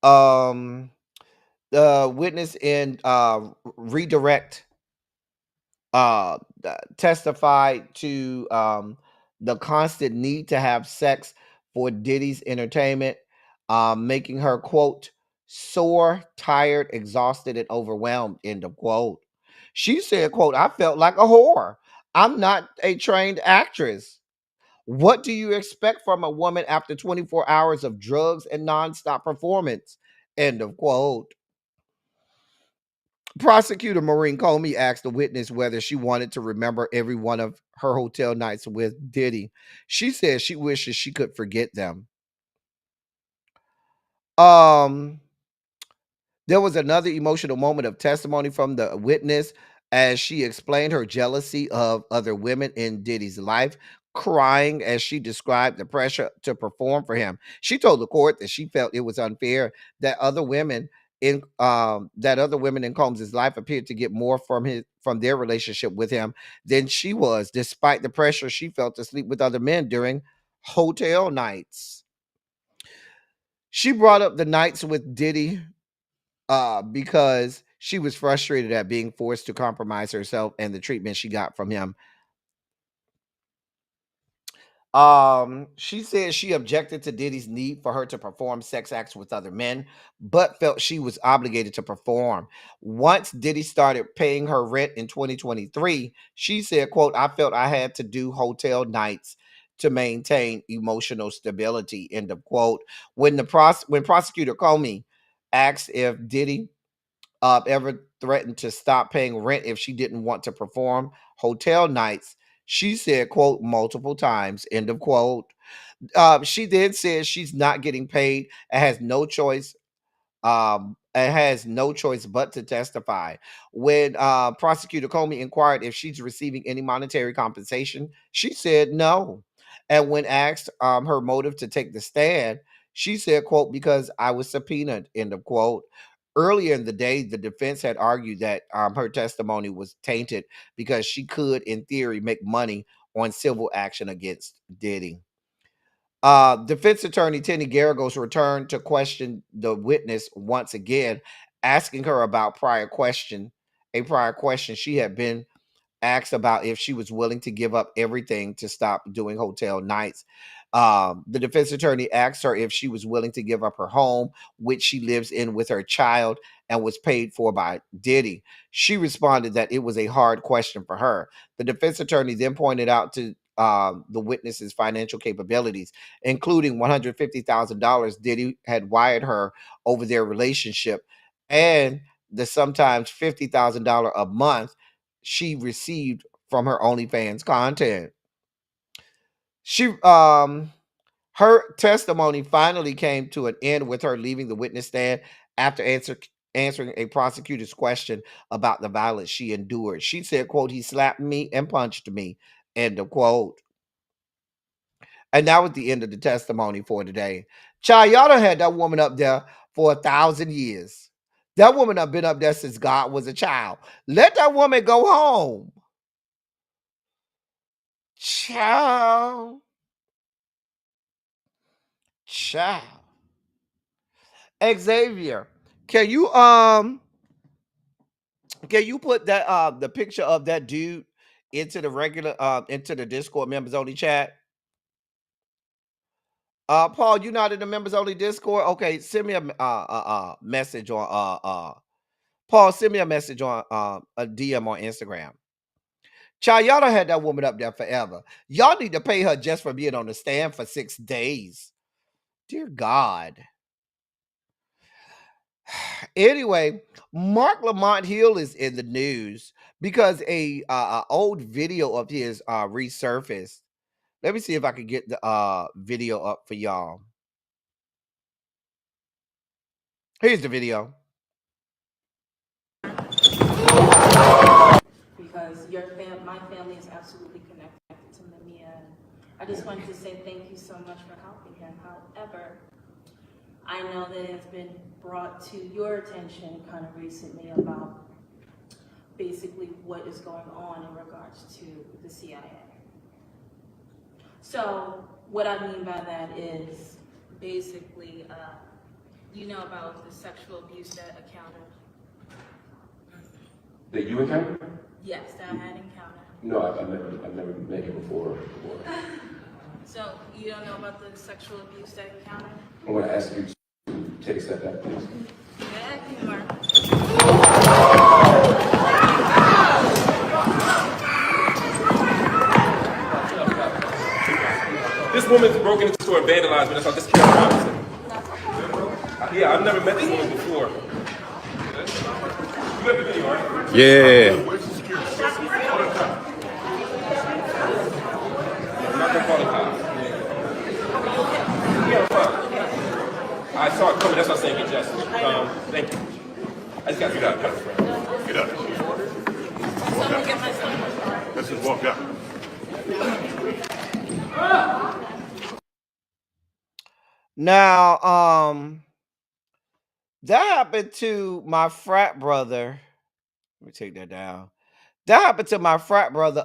The witness in redirect testified to the constant need to have sex for Diddy's entertainment, making her, quote, sore, tired, exhausted, and overwhelmed, end of quote. She said, quote, I felt like a whore. I'm not a trained actress. What do you expect from a woman after 24 hours of drugs and nonstop performance? End of quote. Prosecutor Maureen Comey asked the witness whether she wanted to remember every one of her hotel nights with Diddy. She said she wishes she could forget them. There was another emotional moment of testimony from the witness as she explained her jealousy of other women in Diddy's life, crying as she described the pressure to perform for him. She told the court that she felt it was unfair that other women in Combs' life appeared to get more from their relationship with him than she was, despite the pressure she felt to sleep with other men during hotel nights. She brought up the nights with Diddy because she was frustrated at being forced to compromise herself and the treatment she got from him. She said she objected to Diddy's need for her to perform sex acts with other men, but felt she was obligated to perform. Once Diddy started paying her rent in 2023, she said, quote, I felt I had to do hotel nights to maintain emotional stability, end of quote. When prosecutor Comey asked if Diddy ever threatened to stop paying rent if she didn't want to perform hotel nights, she said, quote, multiple times, end of quote. She then said she's not getting paid and has no choice but to testify. When prosecutor Comey inquired if she's receiving any monetary compensation, she said no. And when asked her motive to take the stand, she said, quote, because I was subpoenaed, end of quote. Earlier in the day, the defense had argued that her testimony was tainted because she could, in theory, make money on civil action against Diddy. Defense attorney Tenny Garagos returned to question the witness once again, asking her about a prior question she had been asked about if she was willing to give up everything to stop doing hotel nights. The defense attorney asked her if she was willing to give up her home, which she lives in with her child and was paid for by Diddy. She responded that it was a hard question for her. The defense attorney then pointed out to the witness's financial capabilities, including $150,000 Diddy had wired her over their relationship, and the sometimes $50,000 a month she received from her OnlyFans content. She her testimony finally came to an end with her leaving the witness stand after answering a prosecutor's question about the violence she endured. She said, quote, "He slapped me and punched me," end of quote. And that was the end of the testimony for today. Child, y'all done had that woman up there for 1,000 years. That woman have been up there since God was a child. Let that woman go home. Child. Child. Xavier, can you put that the picture of that dude into the regular into the Discord members only chat? Paul, you not in the members only Discord? Okay, send me a message on Paul, send me a message on a DM on Instagram. Child, y'all done had that woman up there forever. Y'all need to pay her just for being on the stand for 6 days. Dear God. Anyway, Mark Lamont Hill is in the news because a old video of his resurfaced. Let me see if I can get the video up for y'all. Here's the video. Because my family is absolutely connected to Mamiya. I just wanted to say thank you so much for helping him. However, I know that it's been brought to your attention kind of recently about basically what is going on in regards to the CIA. So what I mean by that is basically, you know about the sexual abuse that encountered. That you encountered? Yes, that I had encountered. No, I've never met you before. So you don't know about the sexual abuse that encountered? I'm going to ask you to take a step back, please. Yeah, Mark. This woman's broken into the store and vandalized me. That's how this camera Robinson. Yeah, I've never met this woman before. You got the video, right? Yeah. Where's the security? I'm not gonna call the cops. Yeah, I'm fine. I saw it coming. That's what I'm saying. Get justice. Thank you. I just got to get out. Get out. Someone get my son. Let's just walk out. Now, that happened to my frat brother. Let me take that down. That happened to my frat brother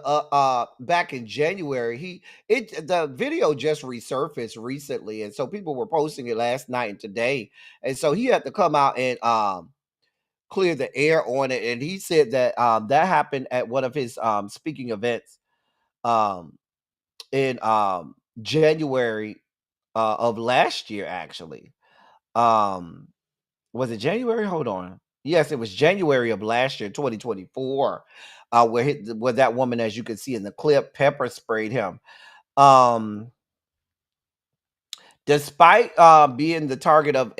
back in January. The video just resurfaced recently, and so people were posting it last night and today. And so he had to come out and clear the air on it. And he said that that happened at one of his speaking events in January of last year, actually. Was it January? Hold on. Yes, it was January of last year, 2024, where that woman, as you can see in the clip, pepper sprayed him. Despite being the target of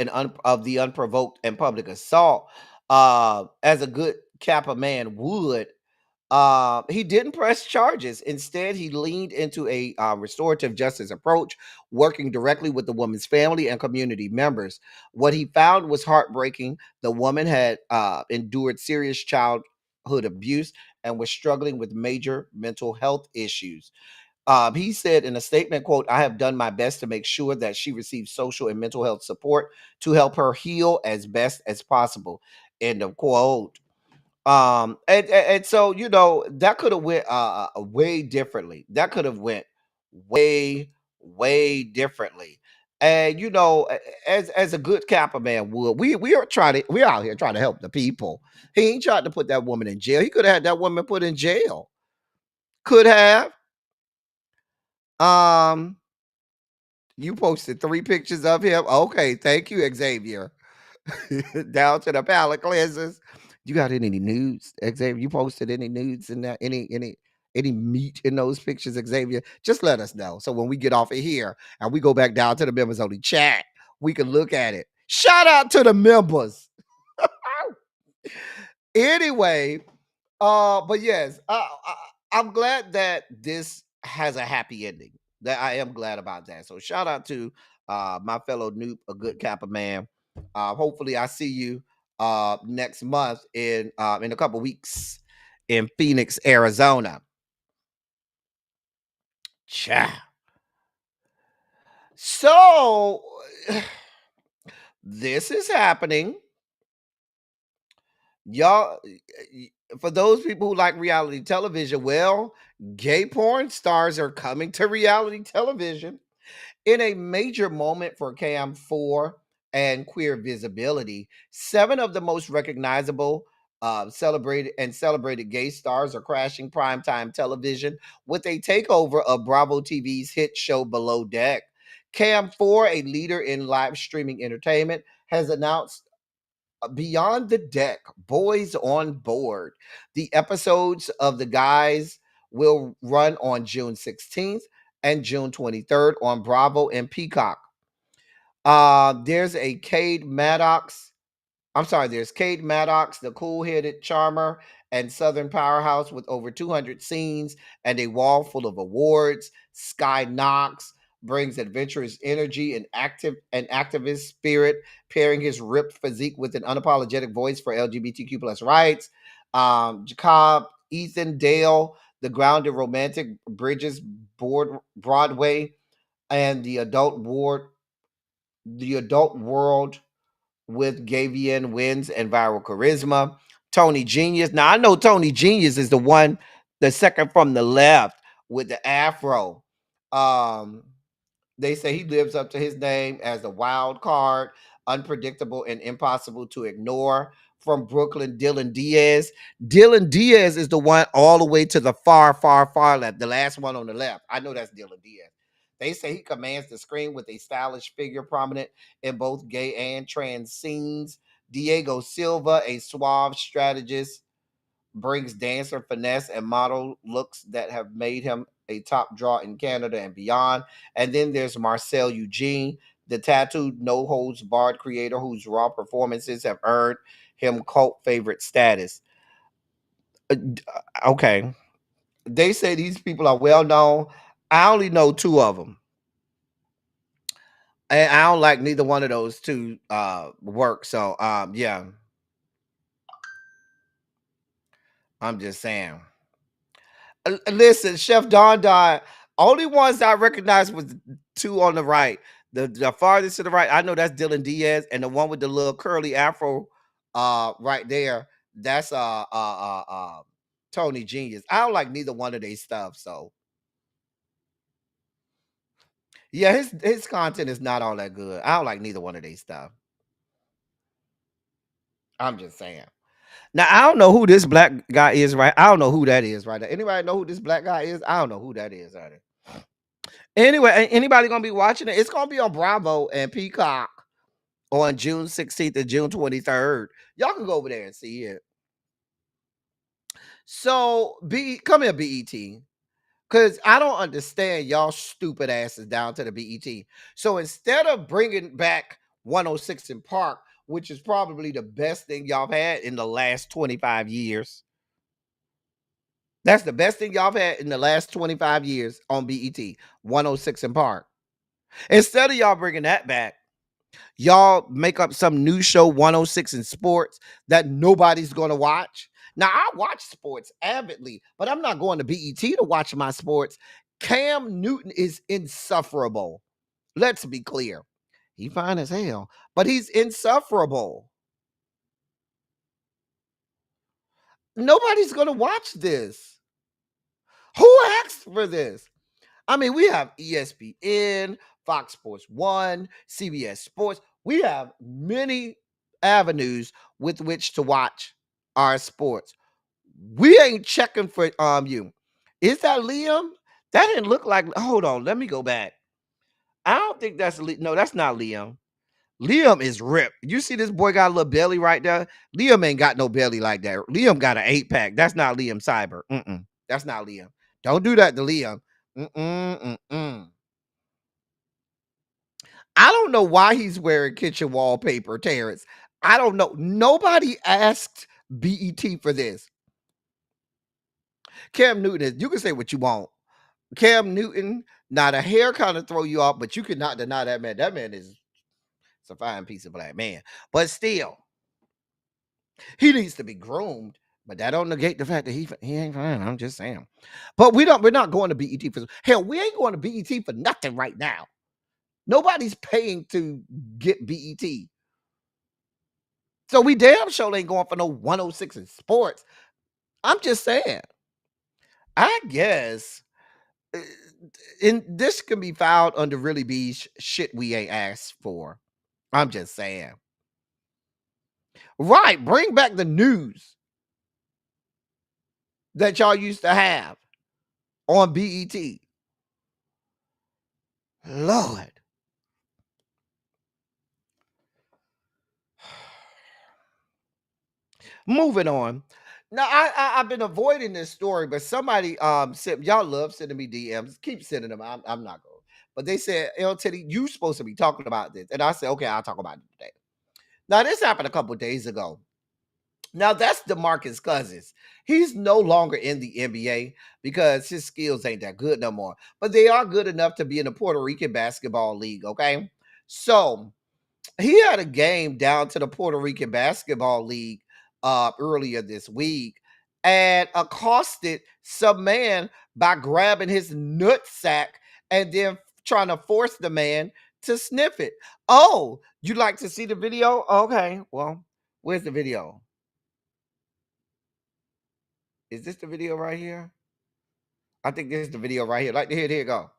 the unprovoked and public assault, as a good Kappa man would, he didn't press charges. Instead, he leaned into a restorative justice approach, working directly with the woman's family and community members. What he found was heartbreaking. The woman had endured serious childhood abuse and was struggling with major mental health issues. He said in a statement, quote, "I have done my best to make sure that she receives social and mental health support to help her heal as best as possible," end of quote. And so, you know, that could have went way differently. That could have went way differently. And you know, as a good Kappa man would, we're out here trying to help the people. He ain't trying to put that woman in jail. He could have had that woman put in jail. Could have. You posted 3 pictures of him. Okay, thank you, Xavier. Down to the palate cleansers. You got any nudes, Xavier? You posted any nudes in that? Any meat in those pictures, Xavier? Just let us know. So when we get off of here and we go back down to the members only chat, we can look at it. Shout out to the members. Anyway, but yes, I'm glad that this has a happy ending. That I am glad about that. So shout out to my fellow Noop, a good Kappa man. Hopefully I see you next month in a couple weeks in Phoenix, Arizona. Ciao. So this is happening. Y'all, for those people who like reality television, well, gay porn stars are coming to reality television in a major moment for Cam 4 and queer visibility. 7 of the most recognizable celebrated gay stars are crashing primetime television with a takeover of Bravo TV's hit show Below Deck. Cam 4, a leader in live streaming entertainment, has announced Beyond the Deck, Boys on Board. The episodes of the guys will run on June 16th and June 23rd on Bravo and Peacock. There's Cade Maddox, the cool-headed charmer and Southern powerhouse with over 200 scenes and a wall full of awards. Sky Knox brings adventurous energy and activist spirit, pairing his ripped physique with an unapologetic voice for LGBTQ plus rights. Jacob Ethan Dale, the grounded romantic, bridges Broadway and the adult world with Gavian wins and viral charisma. Tony Genius. Now I know Tony Genius is the second from the left with the afro. Um, they say he lives up to his name as the wild card, unpredictable and impossible to ignore. From Brooklyn, Dylan Diaz. Dylan Diaz is the one all the way to the far, far, far left, the last one on the left. I know that's Dylan Diaz. They say he commands the screen with a stylish figure prominent in both gay and trans scenes. Diego Silva, a suave strategist, brings dancer finesse and model looks that have made him a top draw in Canada and beyond. And then there's Marcel Eugene, the tattooed no holds barred creator whose raw performances have earned him cult favorite status. Okay. They say these people are well known. I only know 2 of them. And I don't like neither one of those 2 work. So yeah. I'm just saying. Listen, Chef Don died. Only ones I recognized was 2 on the right. The farthest to the right, I know that's Dylan Diaz, and the one with the little curly afro right there, that's Tony Genius. I don't like neither one of these stuff. So yeah, his content is not all that good. I don't like neither one of these stuff. I'm just saying. Now I don't know who this black guy is, right? I don't know who that is, right? Anybody know who this black guy is? I don't know who that is, either. Anyway, anybody gonna be watching it? It's gonna be on Bravo and Peacock on June 16th and June 23rd. Y'all can go over there and see it. So come here, BET. Because I don't understand y'all stupid asses down to the BET. So instead of bringing back 106 in Park, which is probably the best thing y'all had in the last 25 years. That's the best thing y'all had in the last 25 years on BET, 106 in Park. Instead of y'all bringing that back, y'all make up some new show, 106 in Sports, that nobody's going to watch. Now, I watch sports avidly, but I'm not going to BET to watch my sports. Cam Newton is insufferable. Let's be clear. He fine as hell, but he's insufferable. Nobody's going to watch this. Who asked for this? I mean, we have ESPN, Fox Sports 1, CBS Sports. We have many avenues with which to watch our sports. We ain't checking for you. Is that Liam? That didn't look like. Hold on, let me go back. I don't think that's no, that's not Liam. Liam is ripped. You see this boy got a little belly right there? Liam ain't got no belly like that. Liam got an 8-pack. That's not Liam Cyber. That's not Liam. Don't do that to Liam. I don't know why he's wearing kitchen wallpaper, Terrence. I don't know. Nobody asked BET for this. Cam Newton, you can say what you want. Cam Newton, now the hair kind of throw you off, but you cannot deny that man. That man is a fine piece of black man. But still, he needs to be groomed. But that don't negate the fact that he ain't fine. I'm just saying. But we're not going to BET for hell. We ain't going to BET for nothing right now. Nobody's paying to get BET. So we damn sure ain't going for no 106 in sports. I'm just saying. I guess and this can be filed under really be shit we ain't asked for. I'm just saying. Right. Bring back the news that y'all used to have on BET. Lord. Moving on. Now I've been avoiding this story, but somebody sent y'all love sending me DMs. Keep sending them. I'm not going. But they said, "El Teddy, you supposed to be talking about this," and I said, "Okay, I'll talk about it today." Now this happened a couple of days ago. Now that's DeMarcus Cousins. He's no longer in the NBA because his skills ain't that good no more. But they are good enough to be in the Puerto Rican basketball league. Okay, so he had a game down to the Puerto Rican basketball league earlier this week and accosted some man by grabbing his nutsack and then trying to force the man to sniff it. Oh, you'd like to see the video? Okay, well, where's the video? Is this the video right here? I think this is the video right here. Like to hear it, here you go.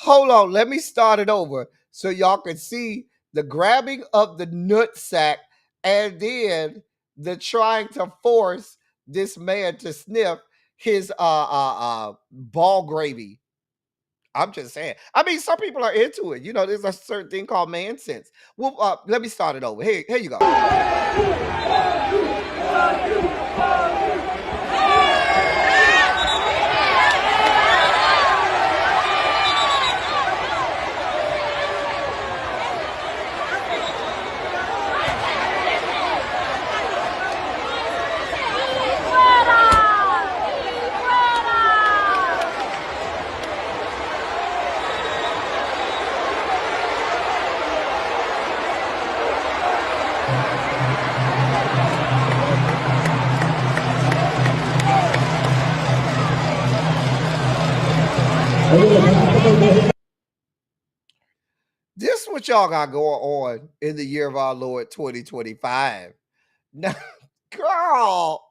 Hold on, let me start it over so y'all can see the grabbing of the nutsack and then the trying to force this man to sniff his ball gravy. I'm just saying. I mean, some people are into it. You know, there's a certain thing called man sense. Well, let me start it over. Here you go. This what y'all got going on in the year of our Lord 2025. Now, girl.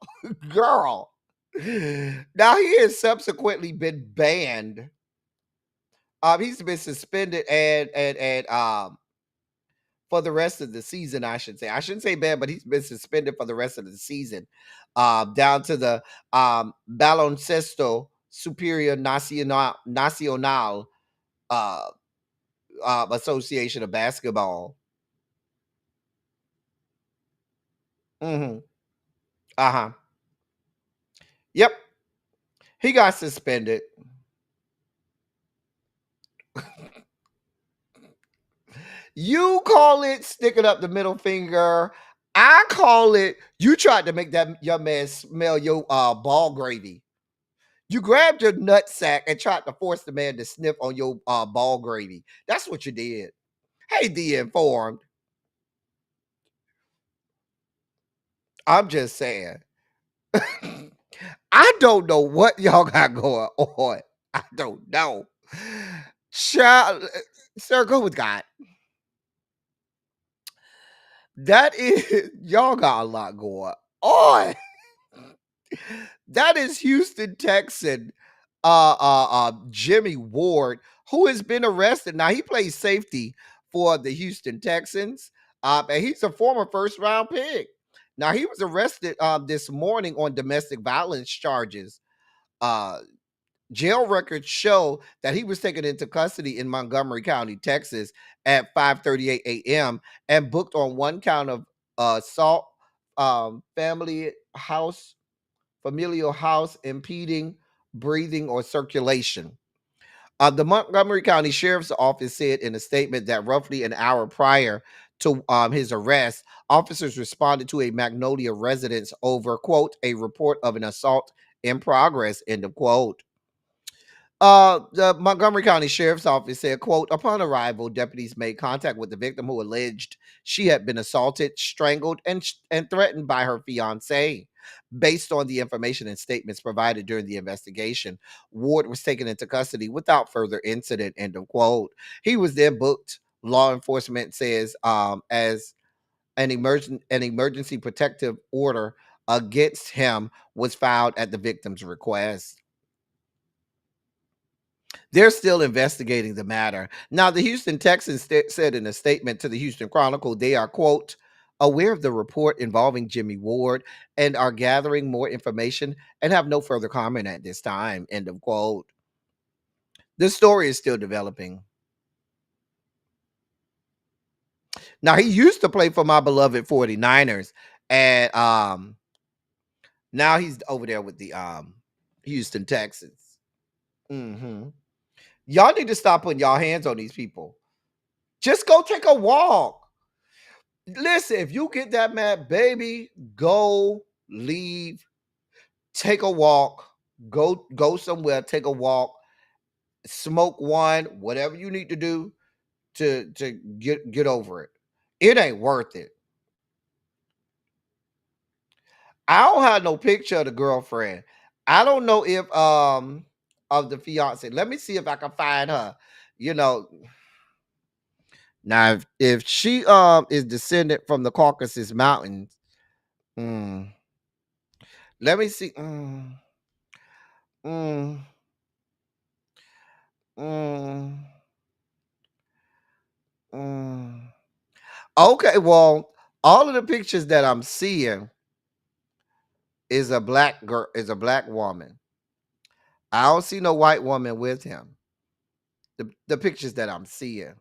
Now he has subsequently been banned. He's been suspended and for the rest of the season, I should say. I shouldn't say banned, but he's been suspended for the rest of the season. Down to the Baloncesto Superior Nacional Association of Basketball. Uh-huh. Yep. He got suspended. You call it sticking up the middle finger. I call it you tried to make that young man smell your ball gravy. You grabbed your nutsack and tried to force the man to sniff on your ball gravy. That's what you did. Hey, The Informed. I'm just saying. I don't know what y'all got going on. I don't know. Child, sir, go with God. That is, y'all got a lot going on. That is Houston Texan Jimmy Ward who has been arrested. Now, he plays safety for the Houston Texans, and he's a former first-round pick. Now, he was arrested this morning on domestic violence charges. Uh, Jail records show that he was taken into custody in Montgomery County, Texas at 5:38 a.m. and booked on one count of assault, familial house impeding breathing or circulation. The Montgomery County Sheriff's Office said in a statement that roughly an hour prior to his arrest, officers responded to a Magnolia residence over, quote, a report of an assault in progress, end of quote. The Montgomery County Sheriff's Office said, quote, upon arrival, deputies made contact with the victim who alleged she had been assaulted, strangled, and threatened by her fiancé. Based on the information and statements provided during the investigation, Ward was taken into custody without further incident, end of quote. He was then booked, law enforcement says, as an emergency protective order against him was filed at the victim's request. They're still investigating the matter. Now, the Houston Texans said in a statement to the Houston Chronicle, they are, quote, aware of the report involving Jimmy Ward and are gathering more information and have no further comment at this time, end of quote. The story is still developing. Now, he used to play for my beloved 49ers, and now he's over there with the Houston Texans. Y'all need to stop putting y'all hands on these people. Just go take a walk. Listen, if you get that mad, baby, go, leave, take a walk, go somewhere, take a walk, smoke one, whatever you need to do to get over it. It ain't worth it. I don't have no picture of the girlfriend. I don't know if of the fiance. Let me see if I can find her. You know, now if she is descendant from the Caucasus Mountains, let me see. Okay, well, all of the pictures that I'm seeing is a black girl, is a black woman. I don't see no white woman with him. The pictures that I'm seeing.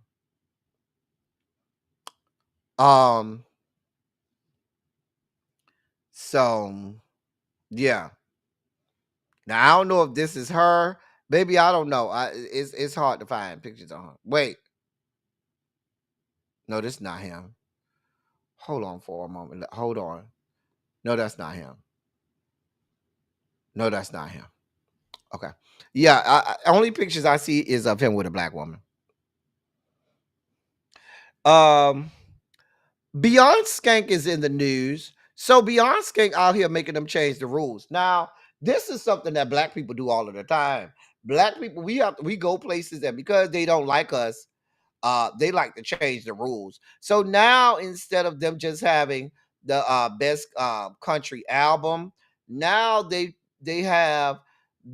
So yeah. Now I don't know if this is her. Maybe I don't know. It's hard to find pictures of her. Wait. No, this is not him. Hold on for a moment. Hold on. No, that's not him. No, that's not him. Okay. Yeah, only pictures I see is of him with a black woman. Beyonce Skank is in the news. So Beyonce Skank out here making them change the rules. Now, this is something that black people do all of the time. Black people, we go places that because they don't like us, they like to change the rules. So now instead of them just having the best country album, now they have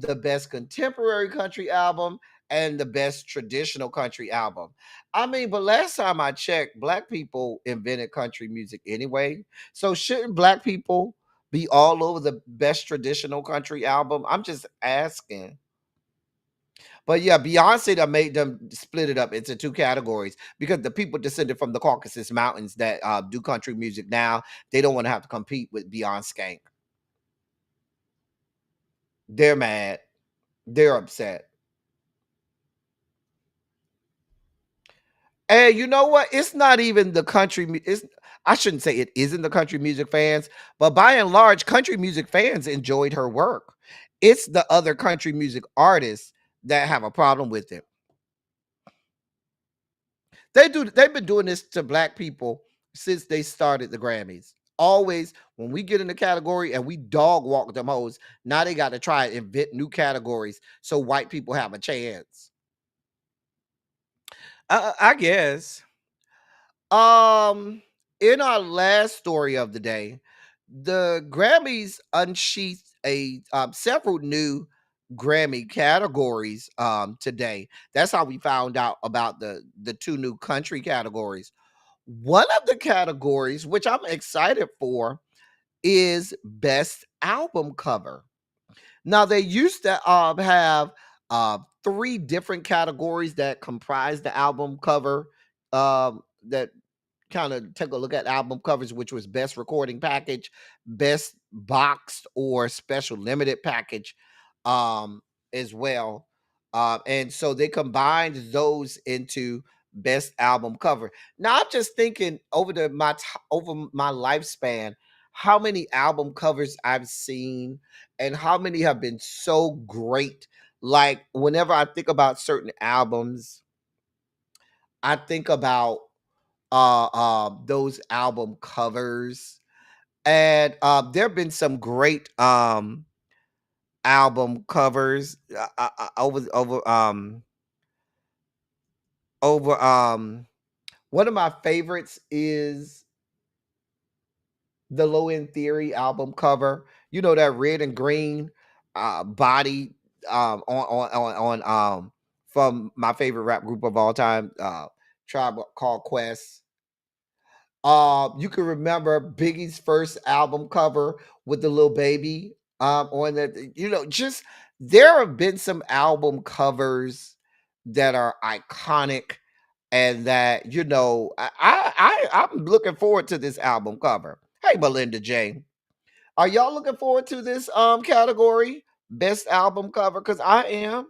the best contemporary country album and the best traditional country album. I mean, but last time I checked, black people invented country music anyway. So shouldn't black people be all over the best traditional country album? I'm just asking. But yeah, Beyonce that made them split it up into two categories because the people descended from the Caucasus Mountains that do country music now, they don't want to have to compete with Beyonce Skank. They're mad. They're upset. And you know what? It's not even the country. I shouldn't say it isn't the country music fans, but by and large, country music fans enjoyed her work. It's the other country music artists that have a problem with it. They've been doing this to black people since they started the Grammys. Always when we get in the category and we dog walk them hoes, now they got to try and invent new categories so white people have a chance. I guess. In our last story of the day, the Grammys unsheathed a several new Grammy categories today. That's how we found out about the two new country categories. One of the categories, which I'm excited for, is best album cover. Now they used to have three different categories that comprise the album cover. That kind of take a look at album covers, which was best recording package, best boxed or special limited package, um, as well. And so they combined those into best album cover. Now I'm just thinking over my lifespan, how many album covers I've seen and how many have been so great. Like whenever I think about certain albums, I think about those album covers, and there have been some great album covers over one of my favorites is the Low End Theory album cover. You know, that red and green body on from my favorite rap group of all time, Tribe Called Quest. You can remember Biggie's first album cover with the little baby on that. You know, just there have been some album covers that are iconic, and that I'm looking forward to this album cover. Hey, Melinda J, are y'all looking forward to this category, best album cover? Because I am.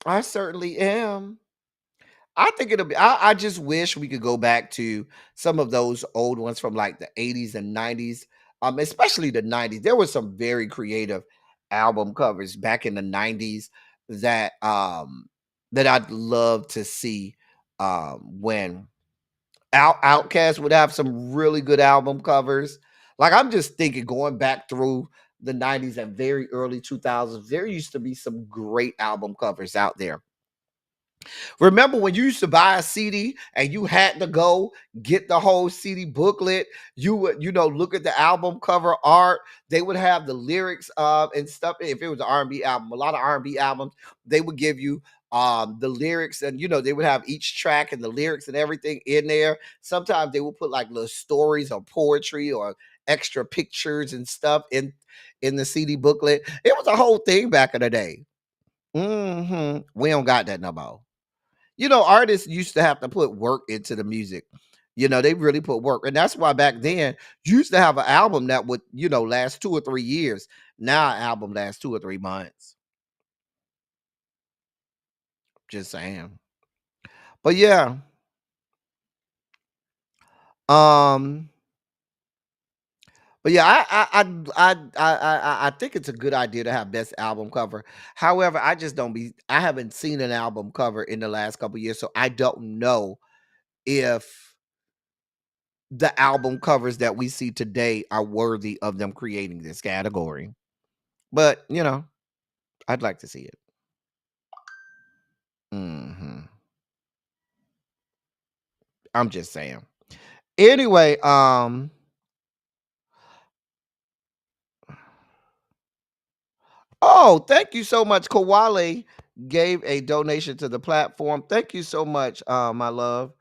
I certainly am. I think it'll be. I just wish we could go back to some of those old ones from like the 80s and 90s, especially the 90s. There were some very creative album covers back in the 90s that that I'd love to see when Outkast would have some really good album covers. Like I'm just thinking going back through the 90s and very early 2000s, there used to be some great album covers out there. Remember when you used to buy a CD and you had to go get the whole CD booklet? You would, look at the album cover art. They would have the lyrics and stuff. If it was an R&B album, a lot of R&B albums, they would give you the lyrics, and they would have each track and the lyrics and everything in there. Sometimes they would put like little stories or poetry or extra pictures and stuff in the CD booklet. It was a whole thing back in the day. We don't got that no more. Artists used to have to put work into the music. They really put work. And that's why back then you used to have an album that would, last 2 or 3 years. Now an album lasts 2 or 3 months. Just saying. But yeah. But yeah, I think it's a good idea to have best album cover. However, I haven't seen an album cover in the last couple years, so I don't know if the album covers that we see today are worthy of them creating this category. But, I'd like to see it. I'm just saying. Anyway, oh, thank you so much. Kawale gave a donation to the platform. Thank you so much, my love,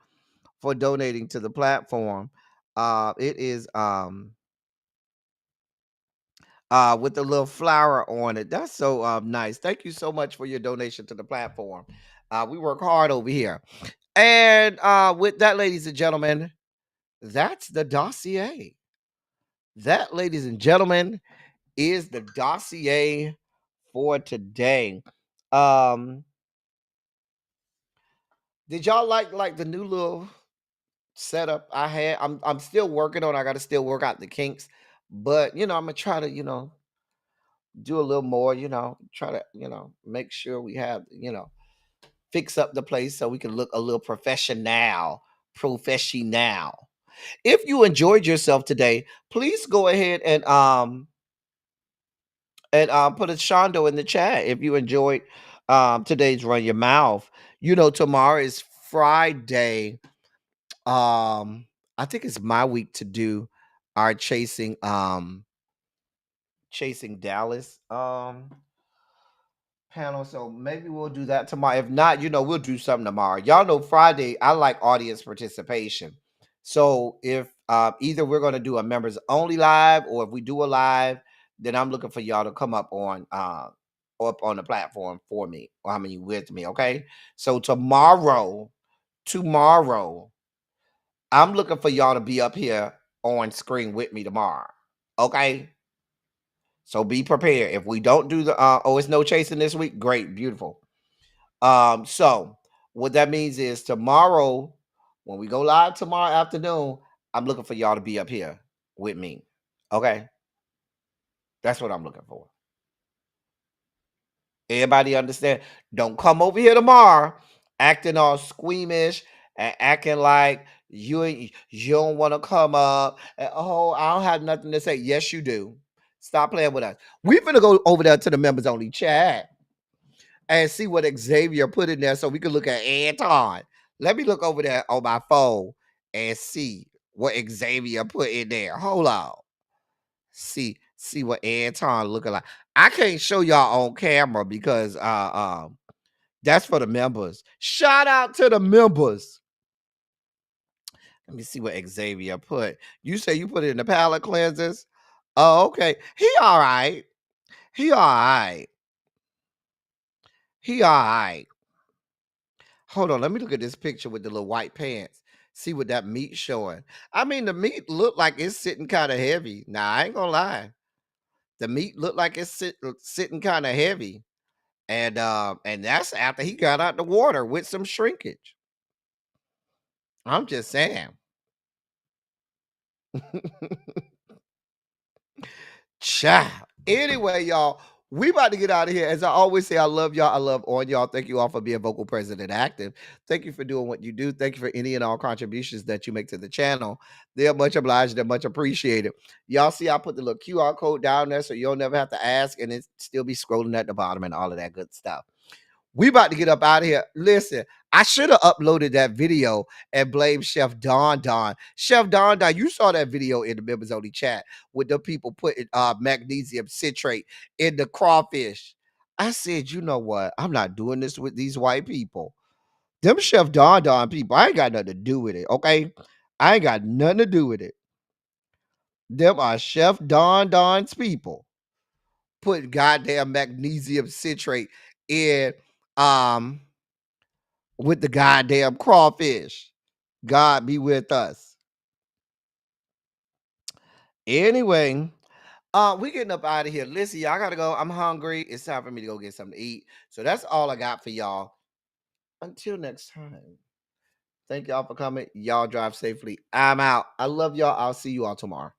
for donating to the platform. It is with the little flower on it. That's so nice. Thank you so much for your donation to the platform. We work hard over here. And with that, ladies and gentlemen, that's the dossier. That, ladies and gentlemen, is the dossier for today. Did y'all like the new little setup I had? I'm still working on. I got to still work out the kinks, but I'm gonna try to do a little more. Try to make sure we have fix up the place so we can look a little professional. Professional. If you enjoyed yourself today, please go ahead and put a shondo in the chat if you enjoyed today's Run Your Mouth. Tomorrow is Friday. I think it's my week to do our chasing Chasing Dallas panel. So maybe we'll do that tomorrow. If not, we'll do something tomorrow. Y'all know Friday, I like audience participation. So if either we're going to do a members only live, or if we do a live, then I'm looking for y'all to come up on the platform for me, or with me. Okay. So tomorrow, I'm looking for y'all to be up here on screen with me tomorrow. Okay. So be prepared. If we don't do the it's no chasing this week, great, beautiful. So what that means is tomorrow, when we go live tomorrow afternoon, I'm looking for y'all to be up here with me. Okay. That's what I'm looking for. Everybody understand? Don't come over here tomorrow acting all squeamish and acting like you don't want to come up. And, oh, I don't have nothing to say. Yes, you do. Stop playing with us. We're gonna go over there to the members only chat and see what Xavier put in there so we can look at Anton. Let me look over there on my phone and see what Xavier put in there. Hold on. See what Anton looking like. I can't show y'all on camera because that's for the members. Shout out to the members. Let me see what Xavier put. You say you put it in the palate cleansers? Oh, okay. He all right. He all right. He all right. Hold on, let me look at this picture with the little white pants. See what that meat showing. I mean, the meat look like it's sitting kind of heavy. Nah, I ain't gonna lie. The meat look like it's sitting kind of heavy. And that's after he got out the water with some shrinkage. I'm just saying. Child. Anyway, y'all, we about to get out of here. As I always say, I love y'all. I love all y'all. Thank you all for being vocal, present, and active. Thank you for doing what you do. Thank you for any and all contributions that you make to the channel. They're much obliged. They're much appreciated. Y'all see I put the little QR code down there so you'll never have to ask, and it still be scrolling at the bottom and all of that good stuff. We about to get up out of here. Listen, I should have uploaded that video and blamed Chef Don Don. Chef Don Don, you saw that video in the members only chat with the people putting magnesium citrate in the crawfish. I said, you know what? I'm not doing this with these white people. Them Chef Don Don people, I ain't got nothing to do with it, okay? I ain't got nothing to do with it. Them are Chef Don Don's people. Put goddamn magnesium citrate in with the goddamn crawfish. God be with us. Anyway, we getting up out of here. Listen, y'all gotta go. I'm hungry. It's time for me to go get something to eat. So that's all I got for y'all. Until next time. Thank y'all for coming. Y'all drive safely. I'm out. I love y'all. I'll see you all tomorrow.